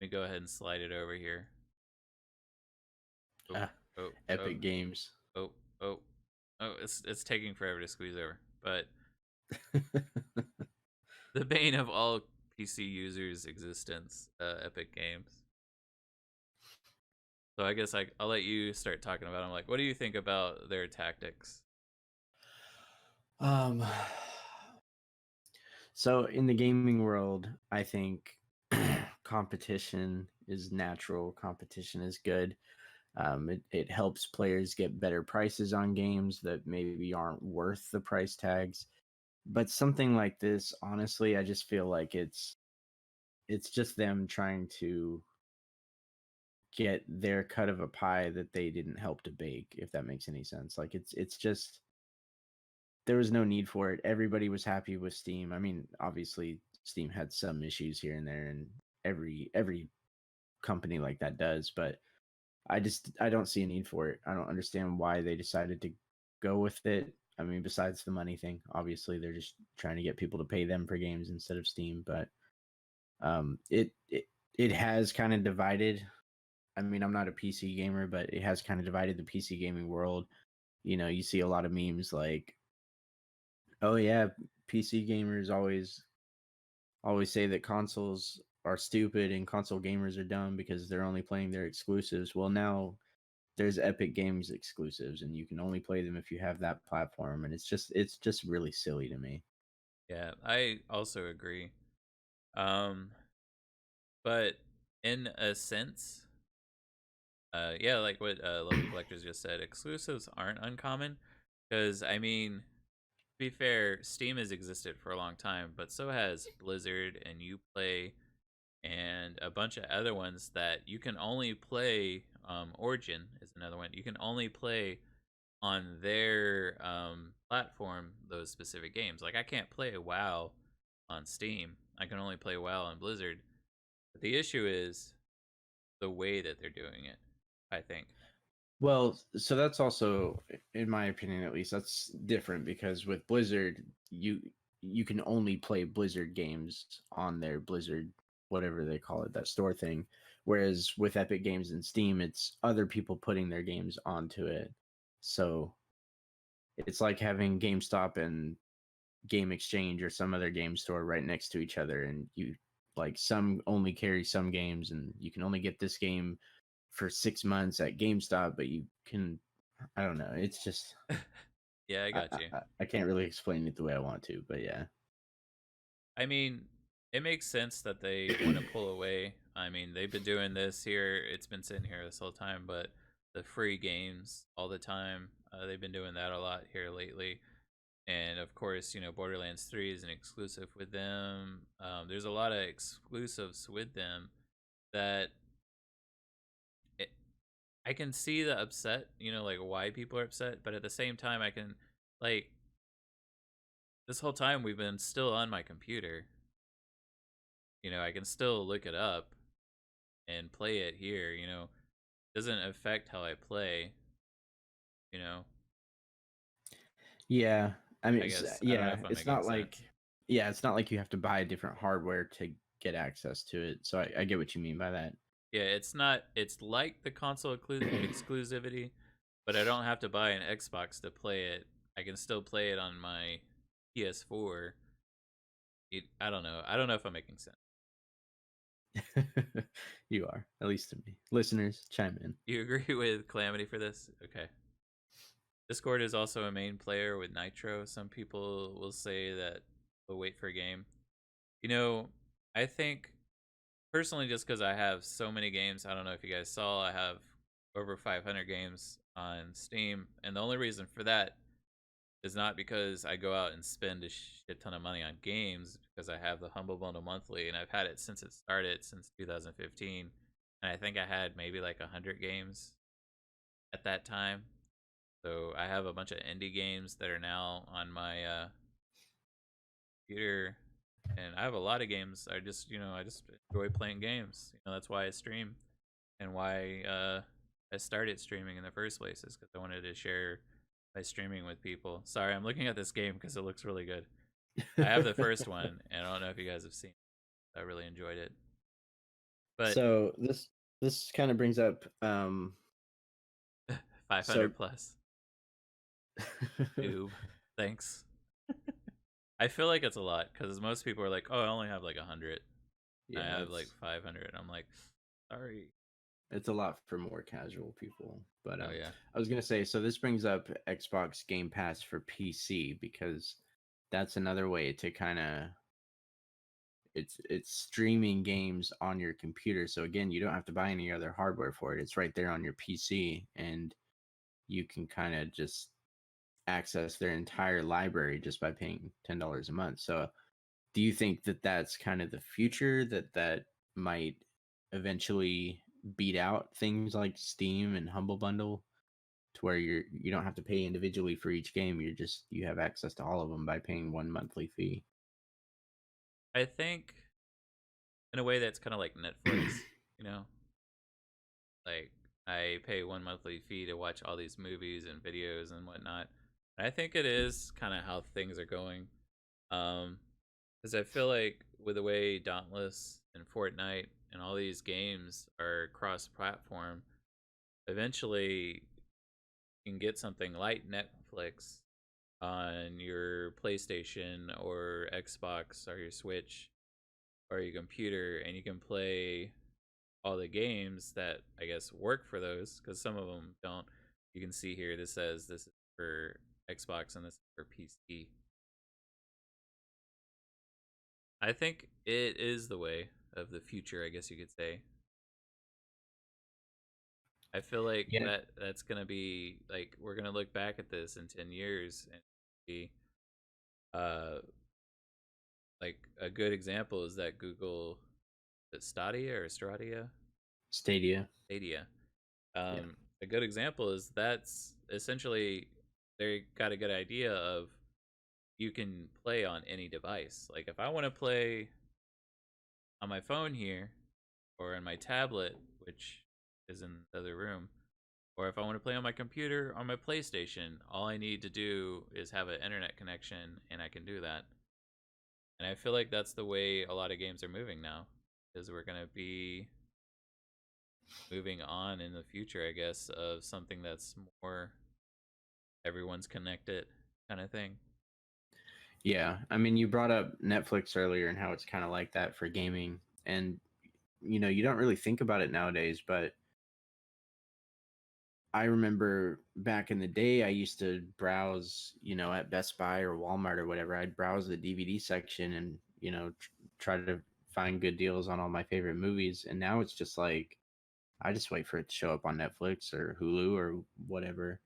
Let me go ahead and slide it over here. Oh, oh, Epic Games. oh, oh, oh! It's taking forever to squeeze over. But the bane of all PC users' existence, Epic Games. So I guess I'll let you start talking about them. Like, what do you think about their tactics? So in the gaming world, I think competition is natural. Competition is good. It helps players get better prices on games that maybe aren't worth the price tags. But something like this, honestly, I just feel like it's just them trying to get their cut of a pie that they didn't help to bake, if that makes any sense. Like it's just there was no need for it. Everybody was happy with Steam. I mean, obviously Steam had some issues here and there, and every company like that does, but I don't see a need for it. I don't understand why they decided to go with it. I mean, besides the money thing, obviously they're just trying to get people to pay them for games instead of Steam. But it has kind of divided. I mean, I'm not a PC gamer, but it has kind of divided the PC gaming world. You know, you see a lot of memes like, "Oh yeah, PC gamers always say that consoles are stupid and console gamers are dumb because they're only playing their exclusives." Well, now there's Epic Games exclusives, and you can only play them if you have that platform, and it's just really silly to me. Yeah, I also agree. Um, but in a sense, yeah, like what Lovely Collectors just said, exclusives aren't uncommon. Because I mean, to be fair, Steam has existed for a long time, but so has Blizzard and Uplay and a bunch of other ones that you can only play. Origin is another one. You can only play on their platform those specific games. Like I can't play WoW on Steam. I can only play WoW on Blizzard. But the issue is the way that they're doing it, I think. Well, so that's also, in my opinion at least, that's different because with Blizzard, you can only play Blizzard games on their Blizzard, whatever they call it, that store thing. Whereas with Epic Games and Steam, it's other people putting their games onto it. So it's like having GameStop and Game Exchange or some other game store right next to each other, and you like some only carry some games, and you can only get this game for 6 months at GameStop, but you can, I don't know. It's just Yeah, I I, got you. I can't really explain it the way I want to, but yeah. I mean, it makes sense that they want to pull away. I mean, they've been doing this here. It's been sitting here this whole time, but the free games all the time. They've been doing that a lot here lately. And of course, Borderlands 3 is an exclusive with them. There's a lot of exclusives with them that it, I can see the upset, like why people are upset, but at the same time, I can, like, this whole time we've been still on my computer. I can still look it up and play it here, doesn't affect how I play, you know. Yeah, I mean, I guess I don't know yeah, if I'm it's making not like, sense. yeah, it's not like you have to buy different hardware to get access to it. So I get what you mean by that. Yeah, it's not. It's like the console exclusivity, but I don't have to buy an Xbox to play it. I can still play it on my PS4. I don't know. I don't know if I'm making sense. You are, at least to me. Listeners, chime in. You agree with Calamity for this? Okay. Discord is also a main player with Nitro. Some people will say that they'll wait for a game. You know, I think personally, just because I have so many games, I don't know if you guys saw, I have over 500 games on Steam, and the only reason for that is not because I go out and spend a shit ton of money on games, because I have the Humble Bundle monthly, and I've had it since it started, since 2015, and I think I had maybe like 100 games at that time. So I have a bunch of indie games that are now on my computer, and I have a lot of games. I just enjoy playing games. That's why I stream, and why I started streaming in the first place is because I wanted to share my streaming with people. Sorry, I'm looking at this game because it looks really good. I have the first one, and I don't know if you guys have seen it. I really enjoyed it. But So this kind of brings up 500 so plus. Noob. Thanks. I feel like it's a lot because most people are like, "Oh, I only have like 100. I yeah, have like 500." I'm like, "Sorry." it's a lot for more casual people. But Oh yeah. I was gonna say, so this brings up Xbox Game Pass for PC because that's another way to kind of, it's streaming games on your computer. So again, you don't have to buy any other hardware for it. It's right there on your PC, and you can kind of just access their entire library just by paying $10 a month. So do you think that that's kind of the future, that might eventually beat out things like Steam and Humble Bundle, to where you don't have to pay individually for each game, you have access to all of them by paying one monthly fee? I think in a way that's kind of like Netflix, you know, like I pay one monthly fee to watch all these movies and videos and whatnot. And I think it is kind of how things are going. Because I feel like with the way Dauntless and Fortnite and all these games are cross-platform, eventually you can get something like Netflix on your PlayStation or Xbox or your Switch or your computer, and you can play all the games that I guess work for those, because some of them don't. You can see here this says this is for Xbox and this is for PC. I think it is the way of the future, I guess you could say. I feel like Yeah. that's gonna be like, we're gonna look back at this in 10 years and be uh like a good example is that Google, Stadia or Stradia? Stadia. Stadia. Yeah. A good example is that's essentially they got a good idea of you can play on any device. Like if I want to play on my phone here or on my tablet, which is in the other room, or if I want to play on my computer or my PlayStation, all I need to do is have an internet connection and I can do that. And I feel like that's the way a lot of games are moving now, is we're going to be moving on in the future, I guess, of something that's more everyone's connected kind of thing. Yeah. I mean, you brought up Netflix earlier and how it's kind of like that for gaming. And, you don't really think about it nowadays, but I remember back in the day, I used to browse, at Best Buy or Walmart or whatever. I'd browse the DVD section and, try to find good deals on all my favorite movies. And now it's just like, I just wait for it to show up on Netflix or Hulu or whatever.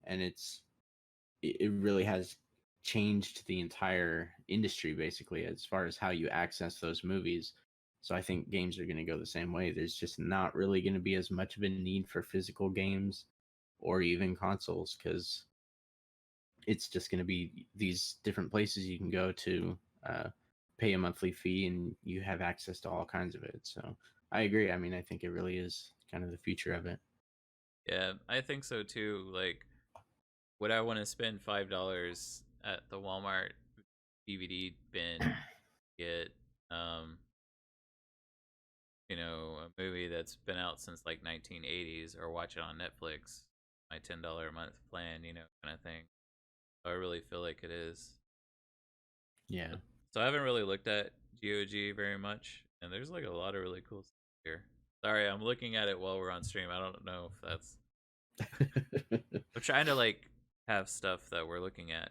And it really has changed the entire industry basically as far as how you access those movies. So I think games are going to go the same way. There's just not really going to be as much of a need for physical games or even consoles, because it's just going to be these different places you can go to, pay a monthly fee, and you have access to all kinds of it. So I agree. I mean, I think it really is kind of the future of it. Yeah, I think so too. Like, would I want to spend $5 at the Walmart DVD bin to get a movie that's been out since like 1980s, or watch it on Netflix, my $10 a month plan, kind of thing. So I really feel like it is. Yeah. So I haven't really looked at GOG very much, and there's like a lot of really cool stuff here. Sorry, I'm looking at it while we're on stream. I don't know if that's. I'm trying to like have stuff that we're looking at.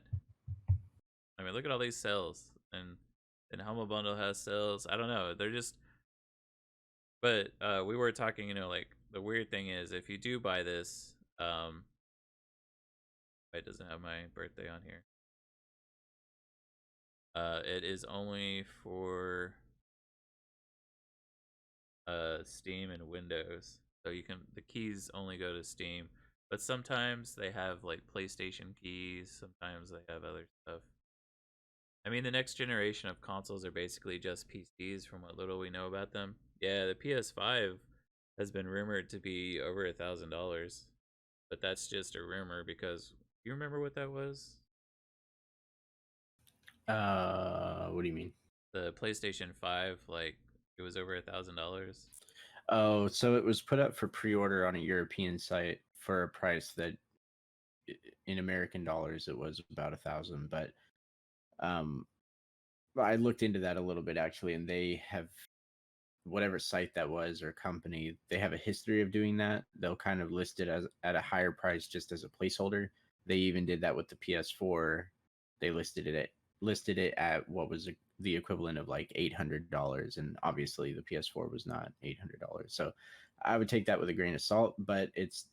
I mean, look at all these sales, and Humble Bundle has sales. I don't know. They're just. But we were talking, like the weird thing is if you do buy this, it doesn't have my birthday on here. It is only for Steam and Windows. So the keys only go to Steam, but sometimes they have like PlayStation keys, sometimes they have other stuff. I mean, the next generation of consoles are basically just PCs from what little we know about them. Yeah, the PS5 has been rumored to be over $1,000, but that's just a rumor because you remember what that was? What do you mean? The PlayStation 5, like it was over $1,000. Oh, so it was put up for pre-order on a European site for a price that, in American dollars, it was about 1,000. But um, I looked into that a little bit actually, and they have, whatever site that was or company, they have a history of doing that. They'll kind of list it as at a higher price just as a placeholder. They even did that with the PS4. They listed it at what was the equivalent of like $800, and obviously the PS4 was not $800. So I would take that with a grain of salt, but it's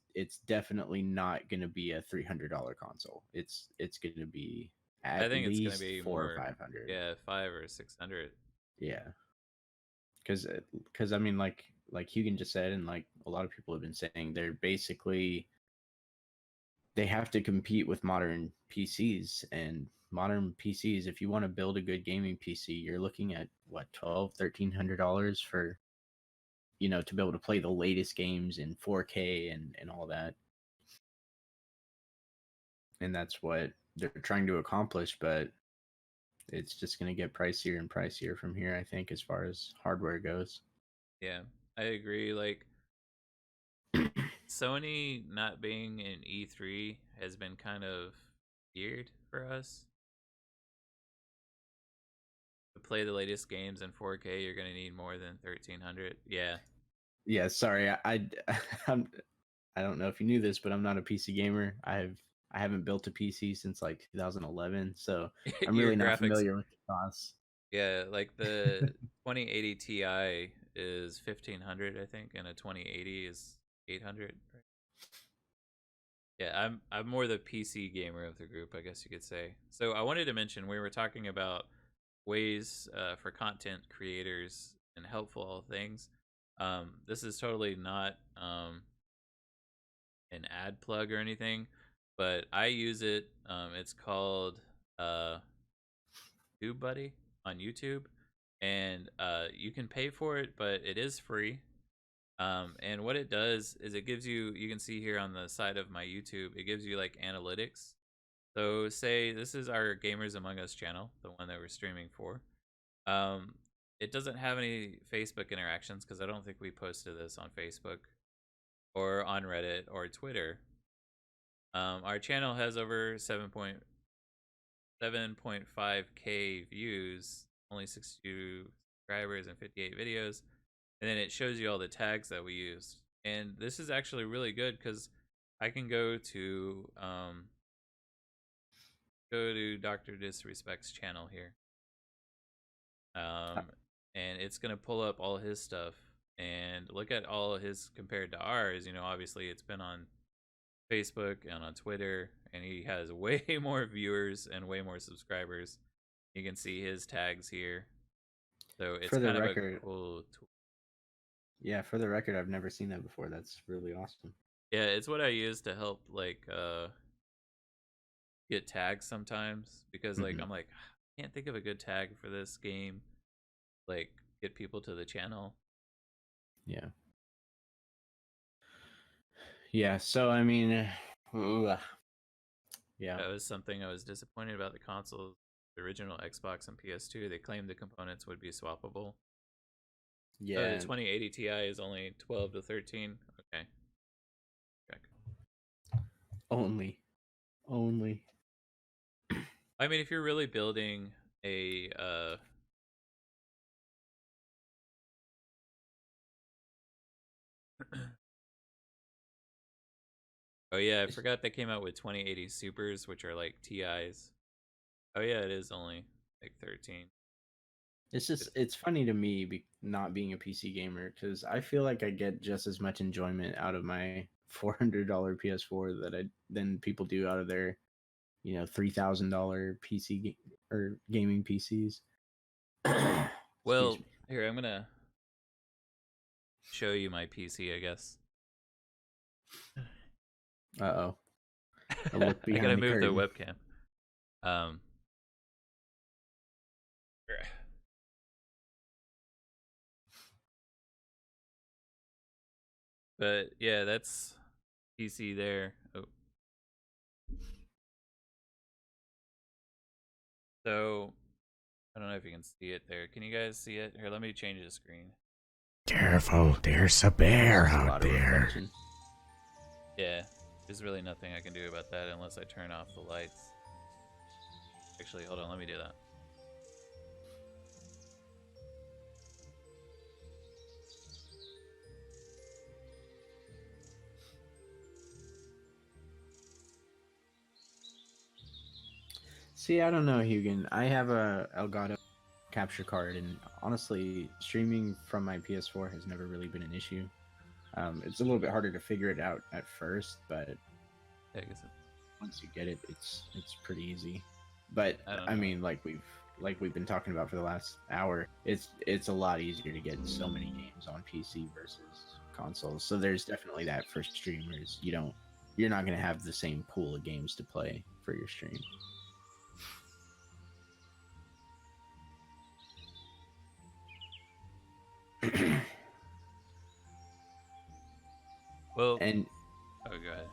definitely not going to be a $300 console. It's going to be I at think it's gonna least be four or more, 500. yeah, 500 or 600. Yeah, because I mean, like Hugan just said, and like a lot of people have been saying, they have to compete with modern PCs, and modern PCs, if you want to build a good gaming PC, you're looking at what, $1,200-$1,300 for to be able to play the latest games in 4K and all that. And that's what they're trying to accomplish, but it's just going to get pricier and pricier from here, I think, as far as hardware goes. Yeah, I agree. Like, Sony not being in E3 has been kind of weird for us. To play the latest games in 4K, you're going to need more than 1300. Yeah. Yeah, sorry. I'm, I don't know if you knew this, but I'm not a PC gamer. I haven't built a PC since like 2011, so I'm Your really not graphics. familiar with the costs. Yeah, like the 2080 Ti is 1500, I think, and a 2080 is 800. Right? Yeah, I'm more the PC gamer of the group, I guess you could say. So I wanted to mention we were talking about ways for content creators and helpful things. This is totally not an ad plug or anything, but I use it. It's called TubeBuddy on YouTube, and you can pay for it, but it is free. And what it does is it gives you can see here on the side of my YouTube, it gives you like analytics. So say this is our Gamers Among Us channel, the one that we're streaming for. Um, it doesn't have any Facebook interactions because I don't think we posted this on Facebook or on Reddit or Twitter. Our channel has over 7.5K views, only 62 subscribers and 58 videos. And then it shows you all the tags that we used. And this is actually really good because I can go to Dr. Disrespect's channel here. And it's gonna pull up all his stuff and look at all of his compared to ours. Obviously it's been on Facebook and on Twitter, and he has way more viewers and way more subscribers. You can see his tags here. So it's For the kind of record, a cool tool. Yeah, for the record, I've never seen that before. That's really awesome. Yeah, it's what I use to help like get tags sometimes because like I'm like I can't think of a good tag for this game. Like get people to the channel. Yeah. Yeah, so I mean, yeah. That was something I was disappointed about the consoles. The original Xbox and PS2, they claimed the components would be swappable. Yeah. The 2080 Ti is only 12 to 13. Okay. Only. I mean, if you're really building a oh yeah, I forgot they came out with 2080 Supers, which are like TIs. Oh yeah, it is only like 13. It's funny to me not being a PC gamer because I feel like I get just as much enjoyment out of my $400 PS4 than people do out of their $3,000 PC or gaming PCs. Well, here I'm gonna show you my PC, I guess. Uh-oh. A look I behind gotta the move the curtain. webcam. But yeah, that's PC there. Oh. So I don't know if you can see it there. Can you guys see it? Here, let me change the screen. Careful, there's a bear out there. Reflection. Yeah, there's really nothing I can do about that unless I turn off the lights. Actually, hold on, let me do that. See, I don't know, Hugin. I have a Elgato capture card, and honestly, streaming from my PS4 has never really been an issue. It's a little bit harder to figure it out at first, but Yeah, I guess once you get it, it's pretty easy. But I mean, like we've been talking about for the last hour, it's a lot easier to get so many games on PC versus consoles. So there's definitely that for streamers. You're not gonna have the same pool of games to play for your stream. Well, And oh, go ahead.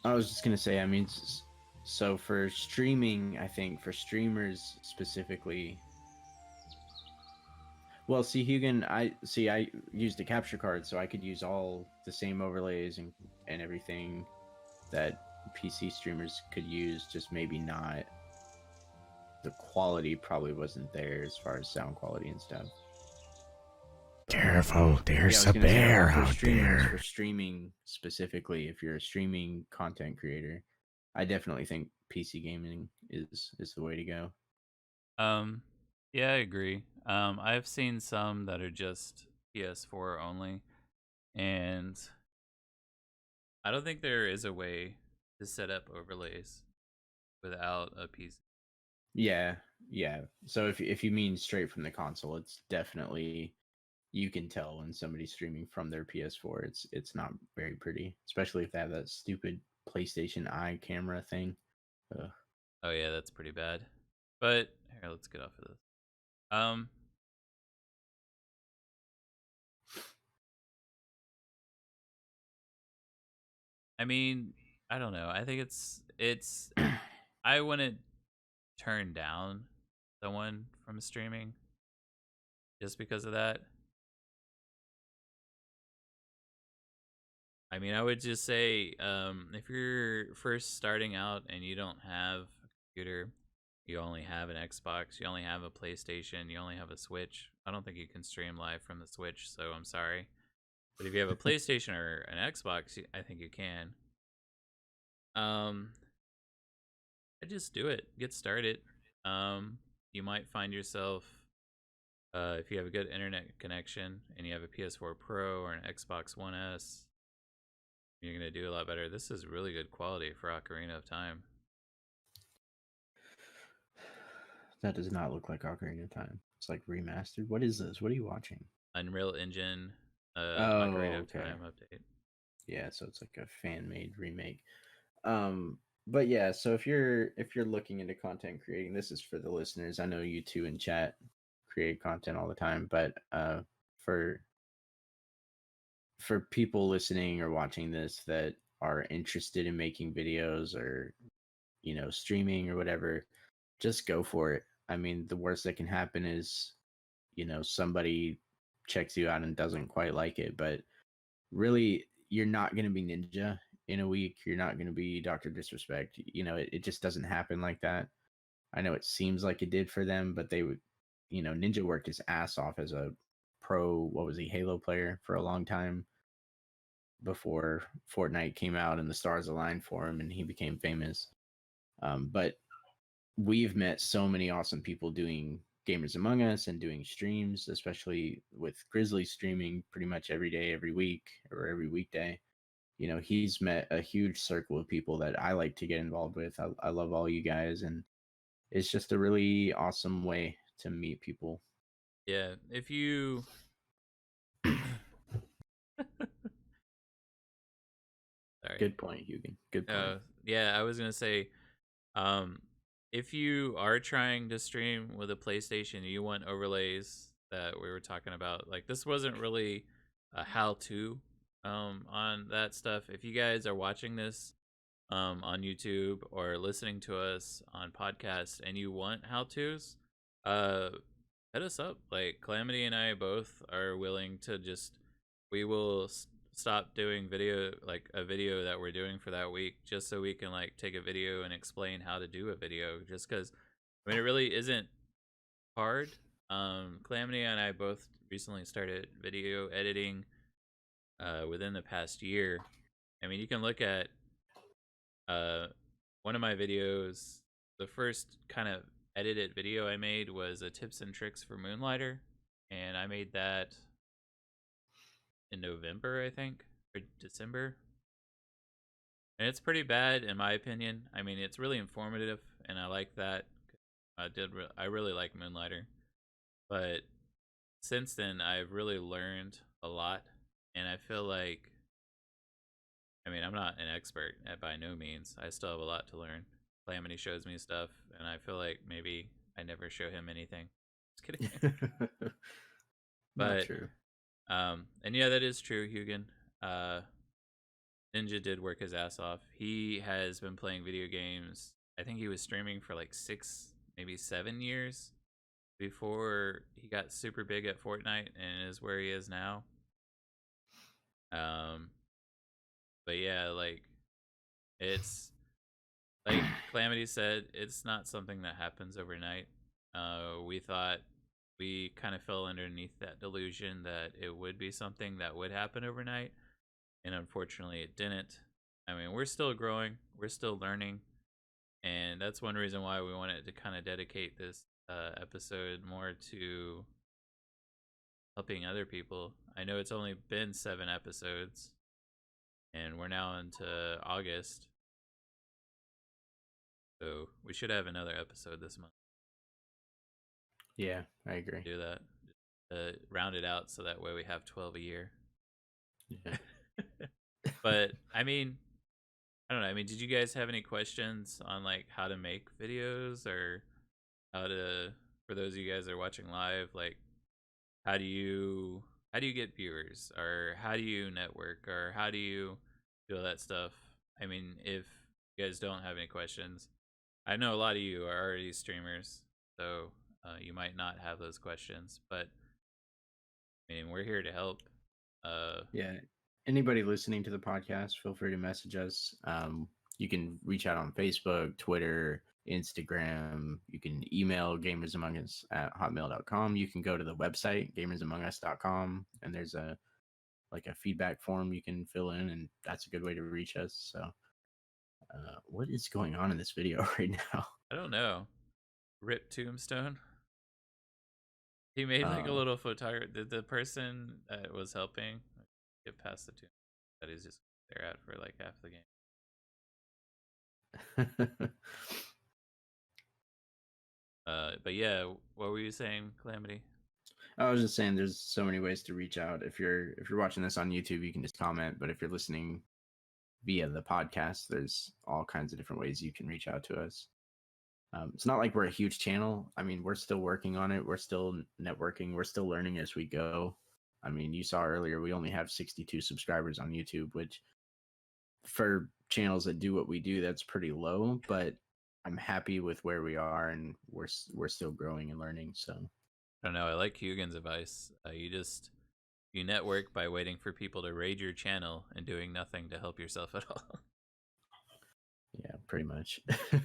I was just gonna say, I mean, so for streaming, I think for streamers specifically, well, see, Hugan, I used a capture card, so I could use all the same overlays and everything that PC streamers could use, just maybe not the quality probably wasn't there as far as sound quality and stuff. Careful, Yeah, I there's was a gonna say bear for out streamers, for there. streaming specifically, if you're a streaming content creator, I definitely think PC gaming is the way to go. Um, yeah, I agree. I've seen some that are just PS4 only, and I don't think there is a way to set up overlays without a PC. Yeah, yeah. So if you mean straight from the console, it's definitely, you can tell when somebody's streaming from their PS4. It's not very pretty, especially if they have that stupid PlayStation Eye camera thing. Ugh. Oh yeah, that's pretty bad. But here, let's get off of this. Um, I mean, I don't know. I think it's I wouldn't turn down someone from streaming just because of that. I mean, I would just say, if you're first starting out and you don't have a computer, you only have an Xbox, you only have a PlayStation, you only have a Switch. I don't think you can stream live from the Switch, so I'm sorry. But if you have a PlayStation or an Xbox, I think you can. Um, I just do it. Get started. You might find yourself, if you have a good internet connection and you have a PS4 Pro or an Xbox One S, you're gonna do a lot better. This is really good quality for Ocarina of Time. That does not look like Ocarina of Time. It's like remastered. What is this? What are you watching? Unreal Engine, Ocarina Oh, of okay. Time update. Yeah, so it's like a fan-made remake. But yeah, so if you're looking into content creating, this is for the listeners. I know you two in chat create content all the time, but for for people listening or watching this that are interested in making videos or streaming or whatever, just go for it. I mean, the worst that can happen is somebody checks you out and doesn't quite like it, but really you're not going to be Ninja in a week. You're not going to be Dr. Disrespect. It just doesn't happen like that. I know it seems like it did for them, but they would, Ninja worked his ass off as a pro, what was he, Halo player for a long time before Fortnite came out and the stars aligned for him and he became famous. But we've met so many awesome people doing Gamers Among Us and doing streams, especially with Grizzly streaming pretty much every day, every week, or every weekday. He's met a huge circle of people that I like to get involved with. I love all you guys, and it's just a really awesome way to meet people. Yeah, if you sorry. Good point, Hugan. Good point. Yeah, I was gonna say, um, if you are trying to stream with a PlayStation, you want overlays that we were talking about. Like this wasn't really a how-to on that stuff. If you guys are watching this on YouTube or listening to us on podcasts and you want how-tos, uh, hit us up. Like Calamity and I both are willing to just, we will stop doing video, like a video that we're doing for that week, just so we can like take a video and explain how to do a video. Just because, I mean, it really isn't hard. Calamity and I both recently started video editing within the past year. I mean, you can look at uh, one of my videos. The first kind of edited video I made was a tips and tricks for Moonlighter, and I made that in November, I think, or December. And it's pretty bad in my opinion. I mean, it's really informative, and I like that. I really like Moonlighter, but since then I've really learned a lot, and I feel like, I mean, I'm not an expert by no means. I still have a lot to learn. Calamity shows me stuff, and I feel like maybe I never show him anything. Just kidding. Not But true. and yeah, that is true, Hugan. Uh, Ninja did work his ass off. He has been playing video games. I think he was streaming for like 6, maybe 7 years before he got super big at Fortnite and is where he is now. Um, but yeah, like it's like Calamity said, it's not something that happens overnight. We thought we kind of fell underneath that delusion that it would be something that would happen overnight, and unfortunately, it didn't. I mean, we're still growing, we're still learning, and that's one reason why we wanted to kind of dedicate this episode more to helping other people. I know it's only been 7 episodes, and we're now into August, so we should have another episode this month. Yeah, I agree. Do that. Round it out so that way we have 12 a year. Yeah. But I mean, I don't know. I mean, did you guys have any questions on like how to make videos, or how to, for those of you guys that are watching live, like how do you get viewers, or how do you network, or how do you do all that stuff? I mean, if you guys don't have any questions, I know a lot of you are already streamers, so you might not have those questions, but I mean, we're here to help. Yeah. Anybody listening to the podcast, feel free to message us. You can reach out on Facebook, Twitter, Instagram. You can email gamersamongus@hotmail.com. You can go to the website, gamersamongus.com, and there's a feedback form you can fill in, and that's a good way to reach us. So, what is going on in this video right now? I don't know. Rip Tombstone. He made like a Um, little photography. The person that was helping get past the tomb that he's just there at for like half the game. But yeah, what were you saying, Calamity? I was just saying, there's so many ways to reach out. If you're watching this on YouTube, you can just comment. But if you're listening via the podcast, there's all kinds of different ways you can reach out to us. It's not like we're a huge channel. I mean, we're still working on it. We're still networking. We're still learning as we go. I mean, you saw earlier, we only have 62 subscribers on YouTube, which for channels that do what we do, that's pretty low. But I'm happy with where we are, and we're still growing and learning. So I don't know. I like Hugin's advice. You network by waiting for people to raid your channel and doing nothing to help yourself at all. yeah, pretty much.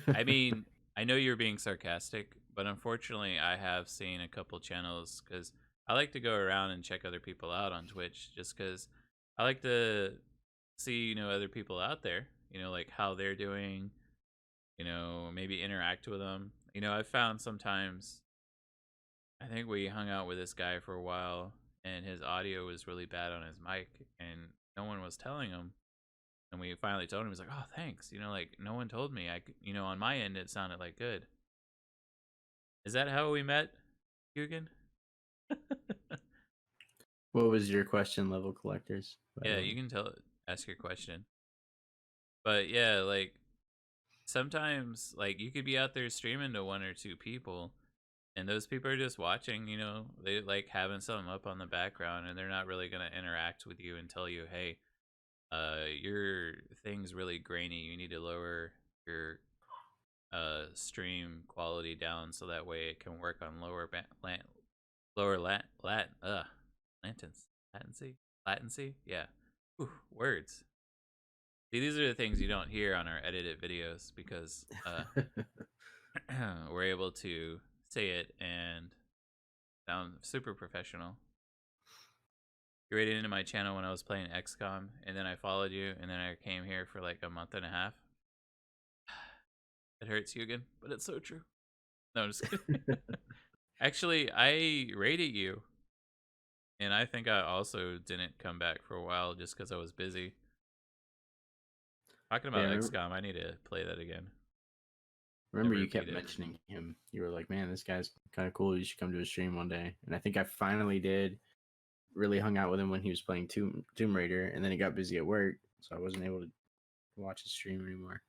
I mean, I know you're being sarcastic, but unfortunately, I have seen a couple channels, because I like to go around and check other people out on Twitch, just because I like to see, other people out there, like how they're doing, maybe interact with them. I found sometimes, I think we hung out with this guy for a while, and his audio was really bad on his mic, and no one was telling him. And we finally told him. He's like, "Oh, thanks." Like no one told me. On my end, it sounded like good. Is that how we met, Hugin? What was your question, level collectors? Yeah, you can ask your question. But yeah, like sometimes, like you could be out there streaming to 1 or 2 people, and those people are just watching. They like having something up on the background, and they're not really gonna interact with you and tell you, "Hey, your thing's really grainy. You need to lower your stream quality down so that way it can work on latency. Yeah. Ooh, words. See, these are the things you don't hear on our edited videos, because we're able to say it and sound super professional. You raided into my channel when I was playing XCOM, and then I followed you, and then I came here for like a month and a half. It hurts, Hugin, but it's so true. No, I'm just kidding. Actually, I rated you, and I think I also didn't come back for a while just because I was busy. Talking about XCOM, I need to play that again. Remember, you kept mentioning him. You were like, "Man, this guy's kind of cool. You should come to a stream one day." And I think I finally did. Really hung out with him when he was playing Tomb Raider, and then he got busy at work, so I wasn't able to watch his stream anymore.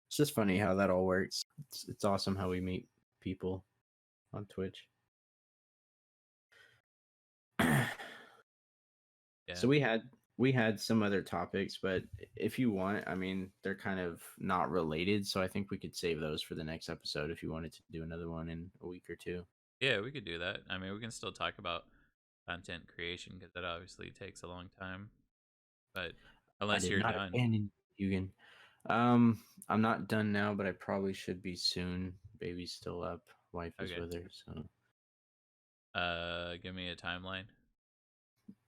It's just funny how that all works. It's awesome how we meet people on Twitch. Yeah. So we had we had some other topics, but if you want, I mean, they're kind of not related, so I think we could save those for the next episode if you wanted to do another one in a week or two. Yeah, we could do that. I mean, we can still talk about content creation because that obviously takes a long time. But I unless did you're not done, abandon you again. I'm not done now, but I probably should be soon. Baby's still up. Wife is okay. with her, so Give me a timeline.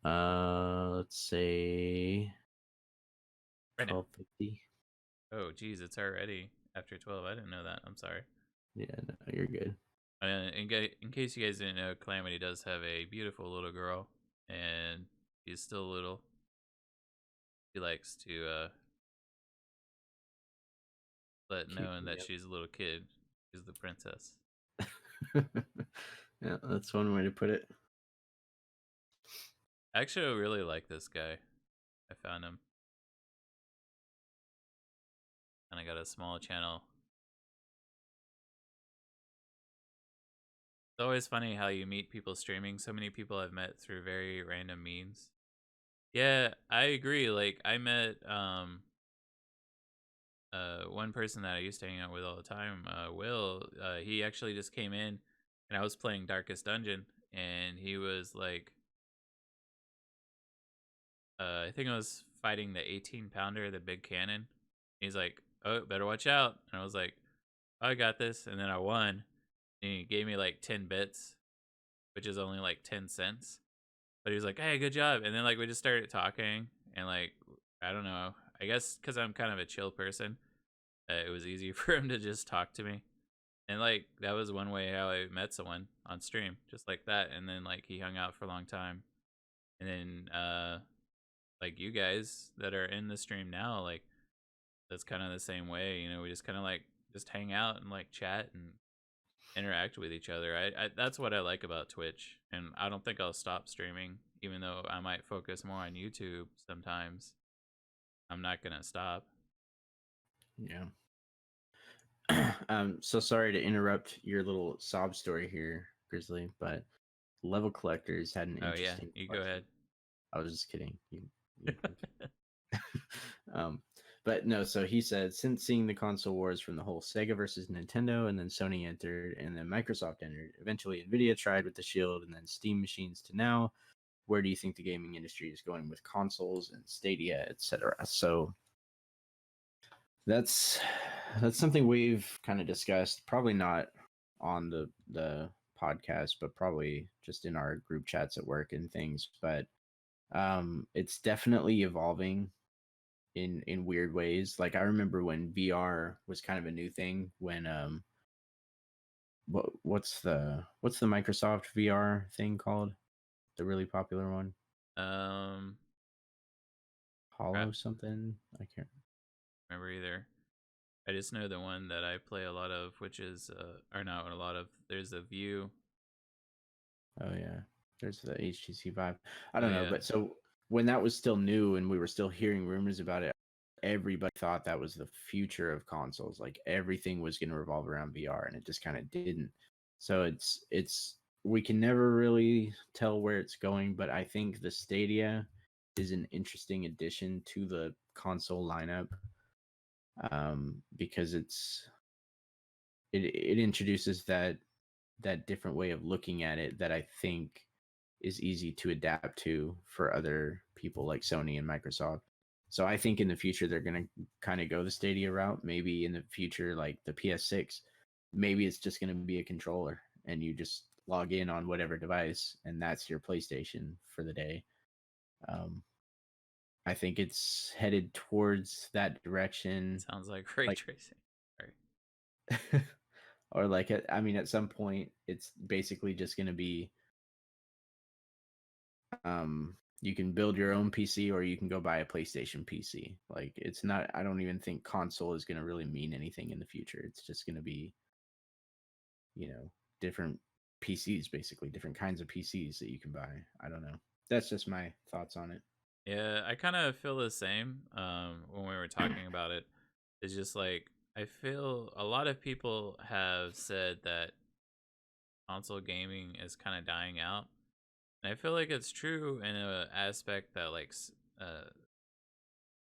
let's say Right now. 12:50. Oh, geez, it's already after 12. I didn't know that. I'm sorry. Yeah, no, you're good. In case you guys didn't know, Calamity does have a beautiful little girl, and she's still little. She likes to let Keep known me that she's a little kid. She's the princess. up. Yeah, that's one way to put it. Actually, I really like this guy. I found him. And I got a small channel. It's always funny how you meet people streaming. So many people I've met through very random means. Yeah, I agree. Like I met one person that I used to hang out with all the time, Will. He actually just came in and I was playing Darkest Dungeon and he was like I think I was fighting the 18 pounder, the big cannon. He's like, "Oh, better watch out." And I was like, "I got this." And then I won. And he gave me like 10 bits, which is only like 10 cents. But he was like, "Hey, good job." And then like we just started talking and like I don't know. I guess cuz I'm kind of a chill person, it was easy for him to just talk to me. And like that was one way how I met someone on stream, just like that. And then like he hung out for a long time. And then like you guys that are in the stream now, like that's kind of the same way. You know, we just kind of like just hang out and like chat and interact with each other. That's what I like about Twitch, and I don't think I'll stop streaming, even though I might focus more on YouTube sometimes. I'm not gonna stop. Yeah. So sorry to interrupt your little sob story here, Grizzly, but Level Collectors had an Oh yeah, interesting you go question. ahead. I was just kidding. um, but no, so he said, since seeing the console wars from the whole Sega versus Nintendo, and then Sony entered, and then Microsoft entered, eventually Nvidia tried with the Shield, and then Steam machines to now, where do you think the gaming industry is going with consoles and Stadia, etc.? So that's something we've kind of discussed, probably not on the podcast, but probably just in our group chats at work and things. But it's definitely evolving in weird ways. Like I remember when VR was kind of a new thing. When what's the Microsoft VR thing called? The really popular one, um, Crap, Hollow something. I can't. remember either. I just know the one that I play a lot of, which is or not a lot of. There's a View. Oh yeah, there's the HTC Vive. I Oh don't know, yeah, but so when that was still new and we were still hearing rumors about it, everybody thought that was the future of consoles. Like everything was going to revolve around VR, and it just kind of didn't. So it's we can never really tell where it's going, but I think the Stadia is an interesting addition to the console lineup, because it introduces that different way of looking at it that I think is easy to adapt to for other people like Sony and Microsoft. So I think in the future they're going to kind of go the Stadia route. Maybe in the future, like the PS6, maybe it's just going to be a controller and you just log in on whatever device and that's your PlayStation for the day. Um, I think it's headed towards that direction. sounds like ray Like, tracing. Sorry. or like, I mean, at some point, it's basically just going to be you can build your own PC or you can go buy a PlayStation PC. Like it's not, I don't even think console is going to really mean anything in the future. It's just going to be, different PCs, basically different kinds of PCs that you can buy. I don't know. That's just my thoughts on it. Yeah, I kind of feel the same. When we were talking about it, it's just like I feel a lot of people have said that console gaming is kind of dying out. And I feel like it's true in a aspect that like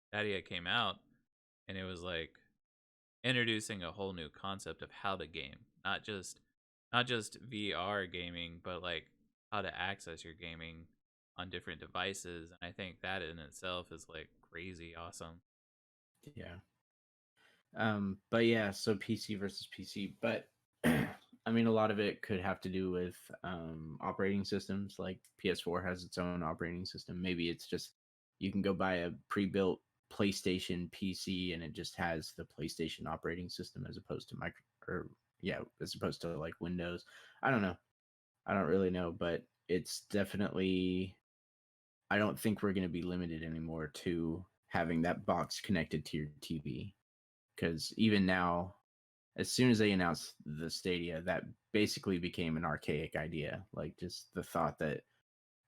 Stadia came out, and it was like introducing a whole new concept of how to game, not just VR gaming, but like how to access your gaming on different devices. And I think that in itself is like crazy awesome. Yeah. But yeah, so PC versus PC, but I mean, a lot of it could have to do with operating systems. Like PS4 has its own operating system. Maybe it's just you can go buy a pre-built PlayStation PC and it just has the PlayStation operating system as opposed to as opposed to like Windows. I don't know. I don't really know, but it's definitely. I don't think we're going to be limited anymore to having that box connected to your TV because even now, as soon as they announced the Stadia, that basically became an archaic idea. Like just the thought that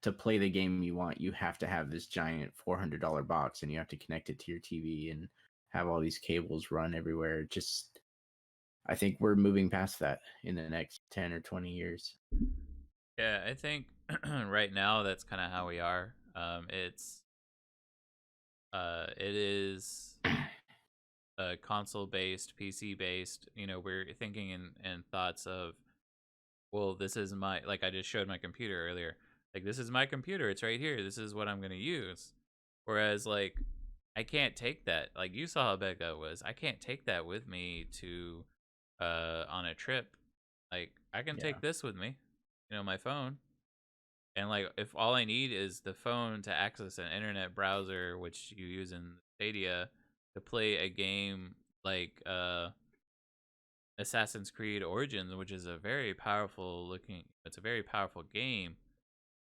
to play the game you want, you have to have this giant $400 box and you have to connect it to your TV and have all these cables run everywhere. Just, I think we're moving past that in the next 10 or 20 years. Yeah, I think right now that's kind of how we are. It is console based, PC based. You know, we're thinking in thoughts of, well, this is my, like I just showed my computer earlier. Like, this is my computer. It's right here. This is what I'm going to use. Whereas, like, I can't take that. Like, you saw how big that was. I can't take that with me to, on a trip. Like, I can Yeah. take this with me, you know, my phone. And, like, if all I need is the phone to access an internet browser, which you use in Stadia, to play a game like, Assassin's Creed Origins, which is a very powerful looking, it's a very powerful game.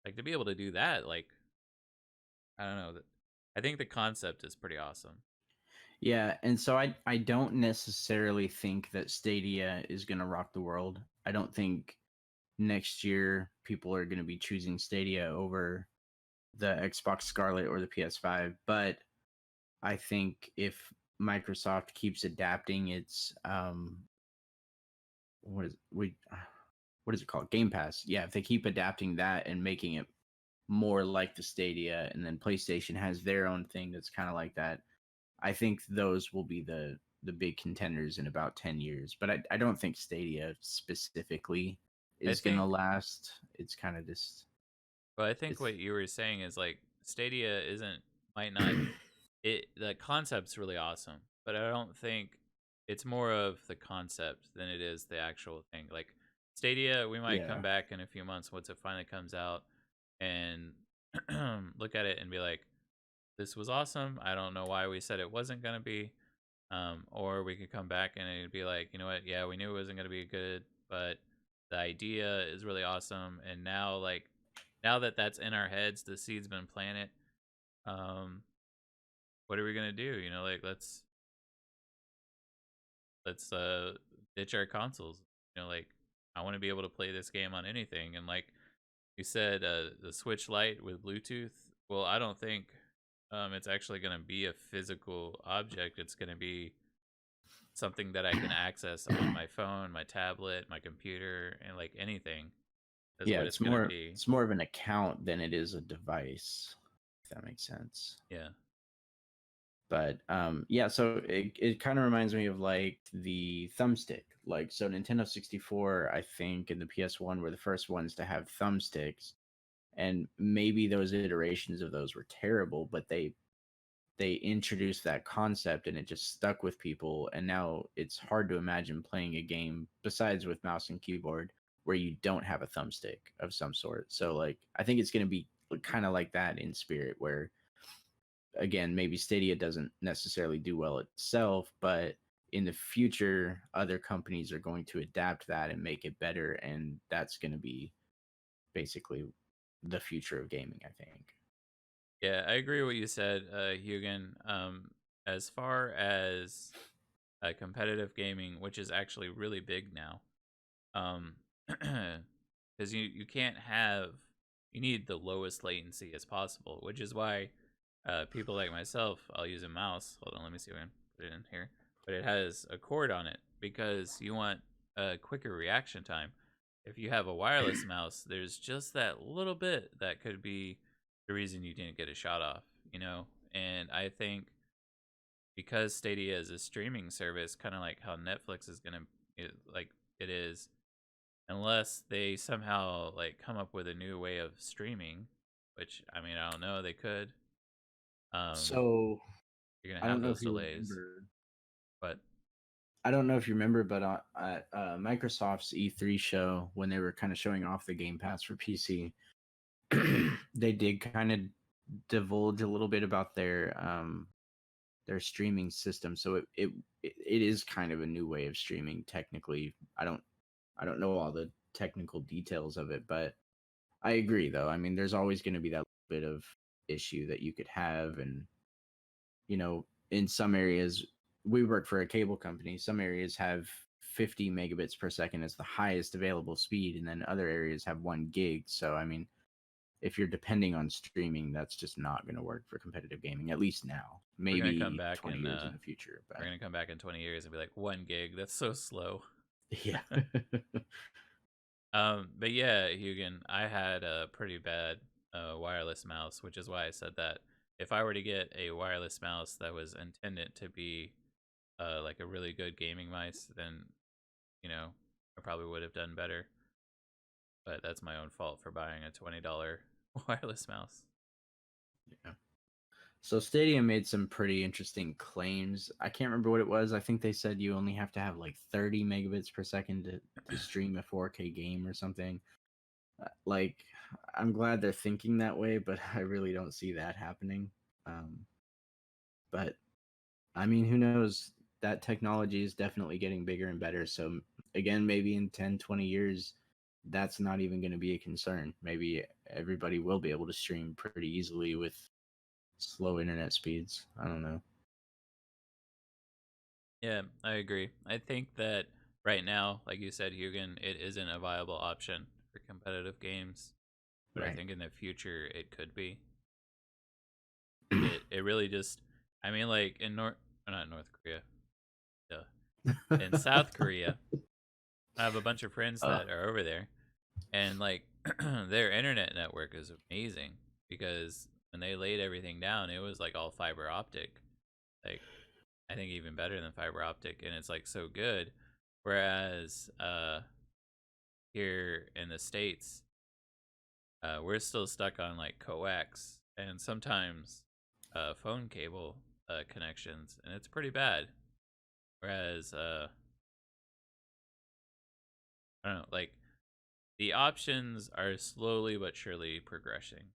Like to be able to do that, like I don't know, I think the concept is pretty awesome. Yeah, and so I don't necessarily think that Stadia is going to rock the world. I don't think next year people are going to be choosing Stadia over the Xbox Scarlet or the PS5, but I think if Microsoft keeps adapting its what is we what is it called? Game Pass. Yeah, if they keep adapting that and making it more like the Stadia and then PlayStation has their own thing that's kind of like that, I think those will be the big contenders in about 10 years. But I don't think Stadia specifically I is going to think, last. It's kind of just well, I think it's what you were saying is like Stadia might not, the concept's really awesome, but I don't think it's more of the concept than it is the actual thing. Like Stadia, we might come yeah. back in a few months once it finally comes out and look at it and be like, this was awesome. I don't know why we said it wasn't gonna be. Or we could come back and it'd be like, you know what? Yeah, we knew it wasn't gonna be good, but the idea is really awesome. And now, like, now that that's in our heads, the seed's been planted. Um, what are we gonna do? You know, like let's ditch our consoles. You know, like I want to be able to play this game on anything. And like you said, the Switch Lite with Bluetooth. Well, I don't think it's actually gonna be a physical object. It's gonna be something that I can access on my phone, my tablet, my computer, and like anything is Yeah, what it's gonna be. it's more of an account than it is a device, if that makes sense. Yeah. But yeah, so it kind of reminds me of like the thumbstick. Like so Nintendo 64, I think, and the PS1 were the first ones to have thumbsticks. And maybe those iterations of those were terrible, but they introduced that concept and it just stuck with people. And now it's hard to imagine playing a game besides with mouse and keyboard where you don't have a thumbstick of some sort. So like I think it's going to be kind of like that in spirit where again, maybe Stadia doesn't necessarily do well itself, but in the future, other companies are going to adapt that and make it better, and that's going to be basically the future of gaming, I think. Yeah, I agree with what you said, Hugan. As far as competitive gaming, which is actually really big now, because you can't have, you need the lowest latency as possible, which is why people like myself, I'll use a mouse. Hold on, let me see if I can put it in here. But it has a cord on it because you want a quicker reaction time. If you have a wireless mouse, there's just that little bit that could be the reason you didn't get a shot off. And I think because Stadia is a streaming service, kind of like how Netflix is gonna, like it is, unless they somehow like come up with a new way of streaming, which I mean I don't know, they could. Um, So you're gonna I have don't know those if you delays, remember. but I don't know if you remember, but at Microsoft's E3 show, when they were kind of showing off the Game Pass for PC, they did kind of divulge a little bit about their streaming system. So it is kind of a new way of streaming. Technically, I don't know all the technical details of it, but I agree though. I mean, there's always going to be that bit of issue that you could have, and in some areas, we work for a cable company. Some areas have 50 megabits per second as the highest available speed, and then other areas have 1 gig. So, I mean, if you're depending on streaming, that's just not going to work for competitive gaming, at least now. we're gonna come Maybe back 20 and years in the future, but we're gonna come back in 20 years and be like 1 gig. That's so slow. yeah. But yeah, Hugan, I had a pretty bad wireless mouse, which is why I said that if I were to get a wireless mouse that was intended to be like a really good gaming mice, then I probably would have done better. But that's my own fault for buying a $20 wireless mouse. Yeah. So Stadia made some pretty interesting claims. I can't remember what it was. I think they said you only have to have like 30 megabits per second to stream a 4K game or something. Like, I'm glad they're thinking that way, but I really don't see that happening. But I mean, who knows? That technology is definitely getting bigger and better. So again, maybe in 10, 20 years, that's not even going to be a concern. Maybe everybody will be able to stream pretty easily with slow internet speeds. I don't know. Yeah, I agree. I think that right now, like you said, Hugan, it isn't a viable option for competitive games. But I Right. think in the future it could be. It really just, I mean, like in not North Korea, in South Korea, I have a bunch of friends uh, that are over there, and like their internet network is amazing because when they laid everything down, it was like all fiber optic. Like I think even better than fiber optic, and it's like so good. Whereas here in the States, we're still stuck on like coax and sometimes phone cable connections, and it's pretty bad. Whereas I don't know, like the options are slowly but surely progressing.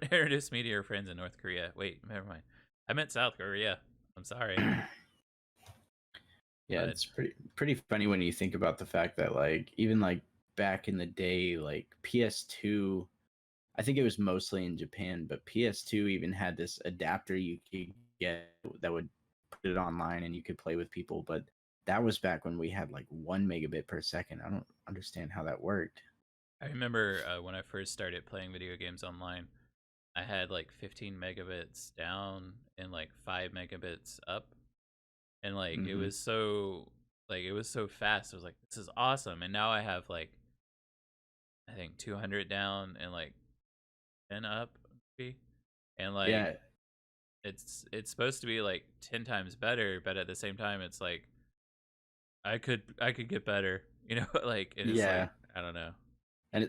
Introduce me to your friends in North Korea. Wait, never mind. I meant South Korea. I'm sorry, yeah, but it's pretty funny when you think about the fact that like even like back in the day, like PS2, I think it was mostly in Japan, but PS2 even had this adapter you could get that would put it online and you could play with people. But that was back when we had like 1 megabit per second. I don't understand how that worked. I remember when I first started playing video games online, I had like 15 megabits down and like 5 megabits up, and like Hmm. it was so fast. I was like, this is awesome. And now I have like I think 200 down and like 10 up, maybe. And like Yeah, it's supposed to be like 10 times better, but at the same time it's like I could get better, like, and it's yeah. like I don't know.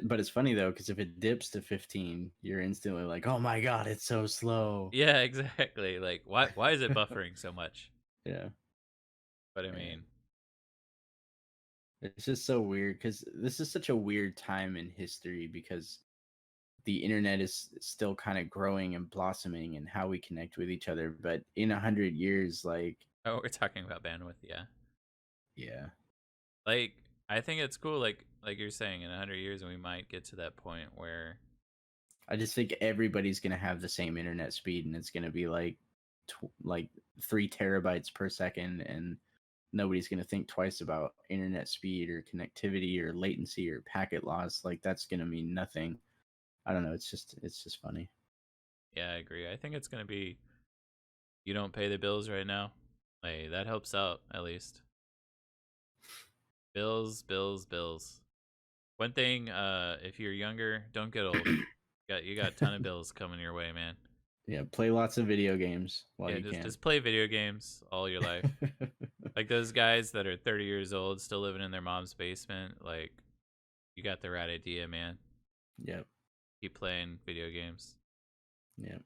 But it's funny though, because if it dips to 15, you're instantly like, "Oh my god, it's so slow." Yeah, exactly. Like why is it buffering so much? Yeah, But I man. mean, It's just so weird because this is such a weird time in history because the internet is still kind of growing and blossoming and how we connect with each other. But in 100 years, like, oh, we're talking about bandwidth, yeah. yeah, Like I think it's cool like you're saying in 100 years we might get to that point where I just think everybody's gonna have the same internet speed, and it's gonna be like, like 3 terabytes per second, and nobody's gonna think twice about internet speed or connectivity or latency or packet loss. Like that's gonna mean nothing. I don't know. It's just funny. yeah, I agree. I think it's going to be you don't pay the bills right now. Like that helps out at least. Bills, bills, bills. One thing, if you're younger, don't get old. You got a ton of bills coming your way, man. Yeah, play lots of video games while Yeah, you can. just play video games all your life. Like those guys that are 30 years old still living in their mom's basement, like you got the right idea, man. Yep. Keep playing video games. Yep.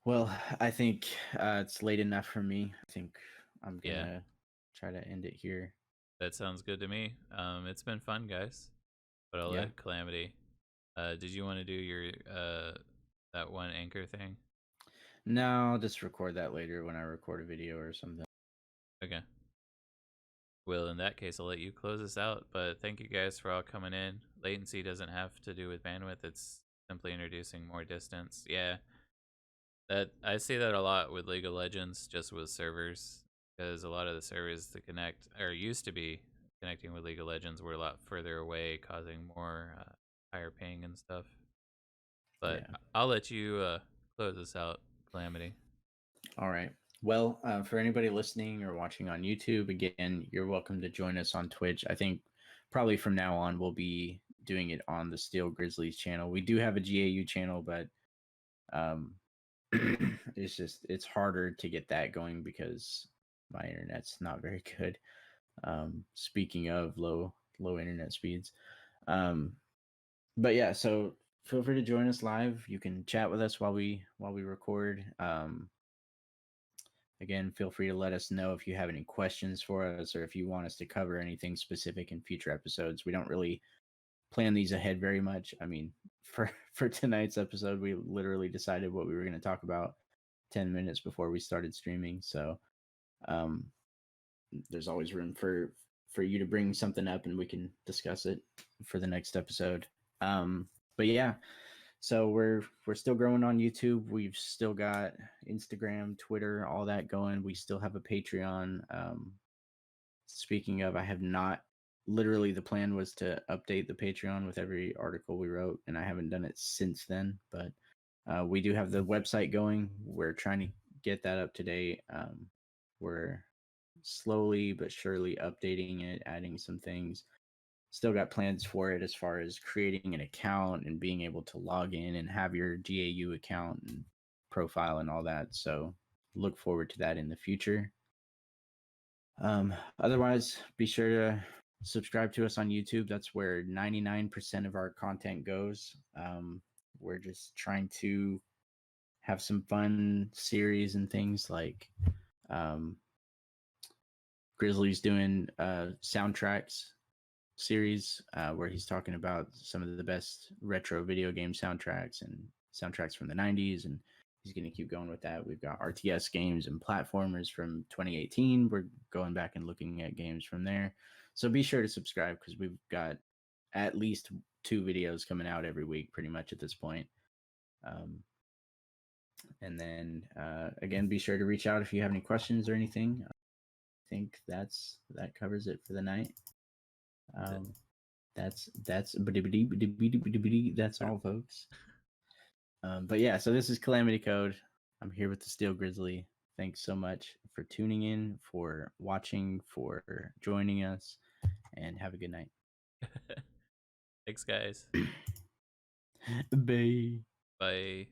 Well, I think it's late enough for me. I think I'm Yeah. gonna try to end it here. That sounds good to me. It's been fun, guys. But I'll Yeah. let Calamity. Did you want to do your that one anchor thing? No, I'll just record that later when I record a video or something. Okay. Well, in that case, I'll let you close this out. But thank you guys for all coming in. Latency doesn't have to do with bandwidth. It's simply introducing more distance. Yeah, that I see that a lot with League of Legends, just with servers, because a lot of the servers that connect or used to be connecting with League of Legends were a lot further away, causing more higher ping and stuff. But Yeah. I'll let you close this out, Calamity. All right. Well, for anybody listening or watching on YouTube, again, you're welcome to join us on Twitch. I think probably from now on we'll be doing it on the Steel Grizzlies channel. We do have a GAU channel, but it's harder to get that going because my internet's not very good. Speaking of low internet speeds. But yeah, so feel free to join us live. You can chat with us while we record. Again, feel free to let us know if you have any questions for us or if you want us to cover anything specific in future episodes. We don't really plan these ahead very much. I mean, for tonight's episode, we literally decided what we were going to talk about 10 minutes before we started streaming. So there's always room for you to bring something up and we can discuss it for the next episode. But yeah, so we're still growing on YouTube. We've still got Instagram, Twitter, all that going. We still have a Patreon. Speaking of, I have not literally the plan was to update the Patreon with every article we wrote, and I haven't done it since then. But we do have the website going. We're trying to get that up to date. We're slowly but surely updating it, adding some things. Still got plans for it as far as creating an account and being able to log in and have your GAU account and profile and all that. So look forward to that in the future. Otherwise, be sure to subscribe to us on YouTube. That's where 99% of our content goes. We're just trying to have some fun series and things like Grizzly's doing soundtracks series where he's talking about some of the best retro video game soundtracks and soundtracks from the 90s, and he's going to keep going with that. We've got RTS games and platformers from 2018. We're going back and looking at games from there, so be sure to subscribe because we've got at least 2 videos coming out every week pretty much at this point. And then again, be sure to reach out if you have any questions or anything. I think that covers it for the night. That's all, folks. But yeah, so this is Kalamitykode. I'm here with the Steel Grizzly. Thanks so much for tuning in, for watching, for joining us, and have a good night. Thanks, guys. Bye. Bye.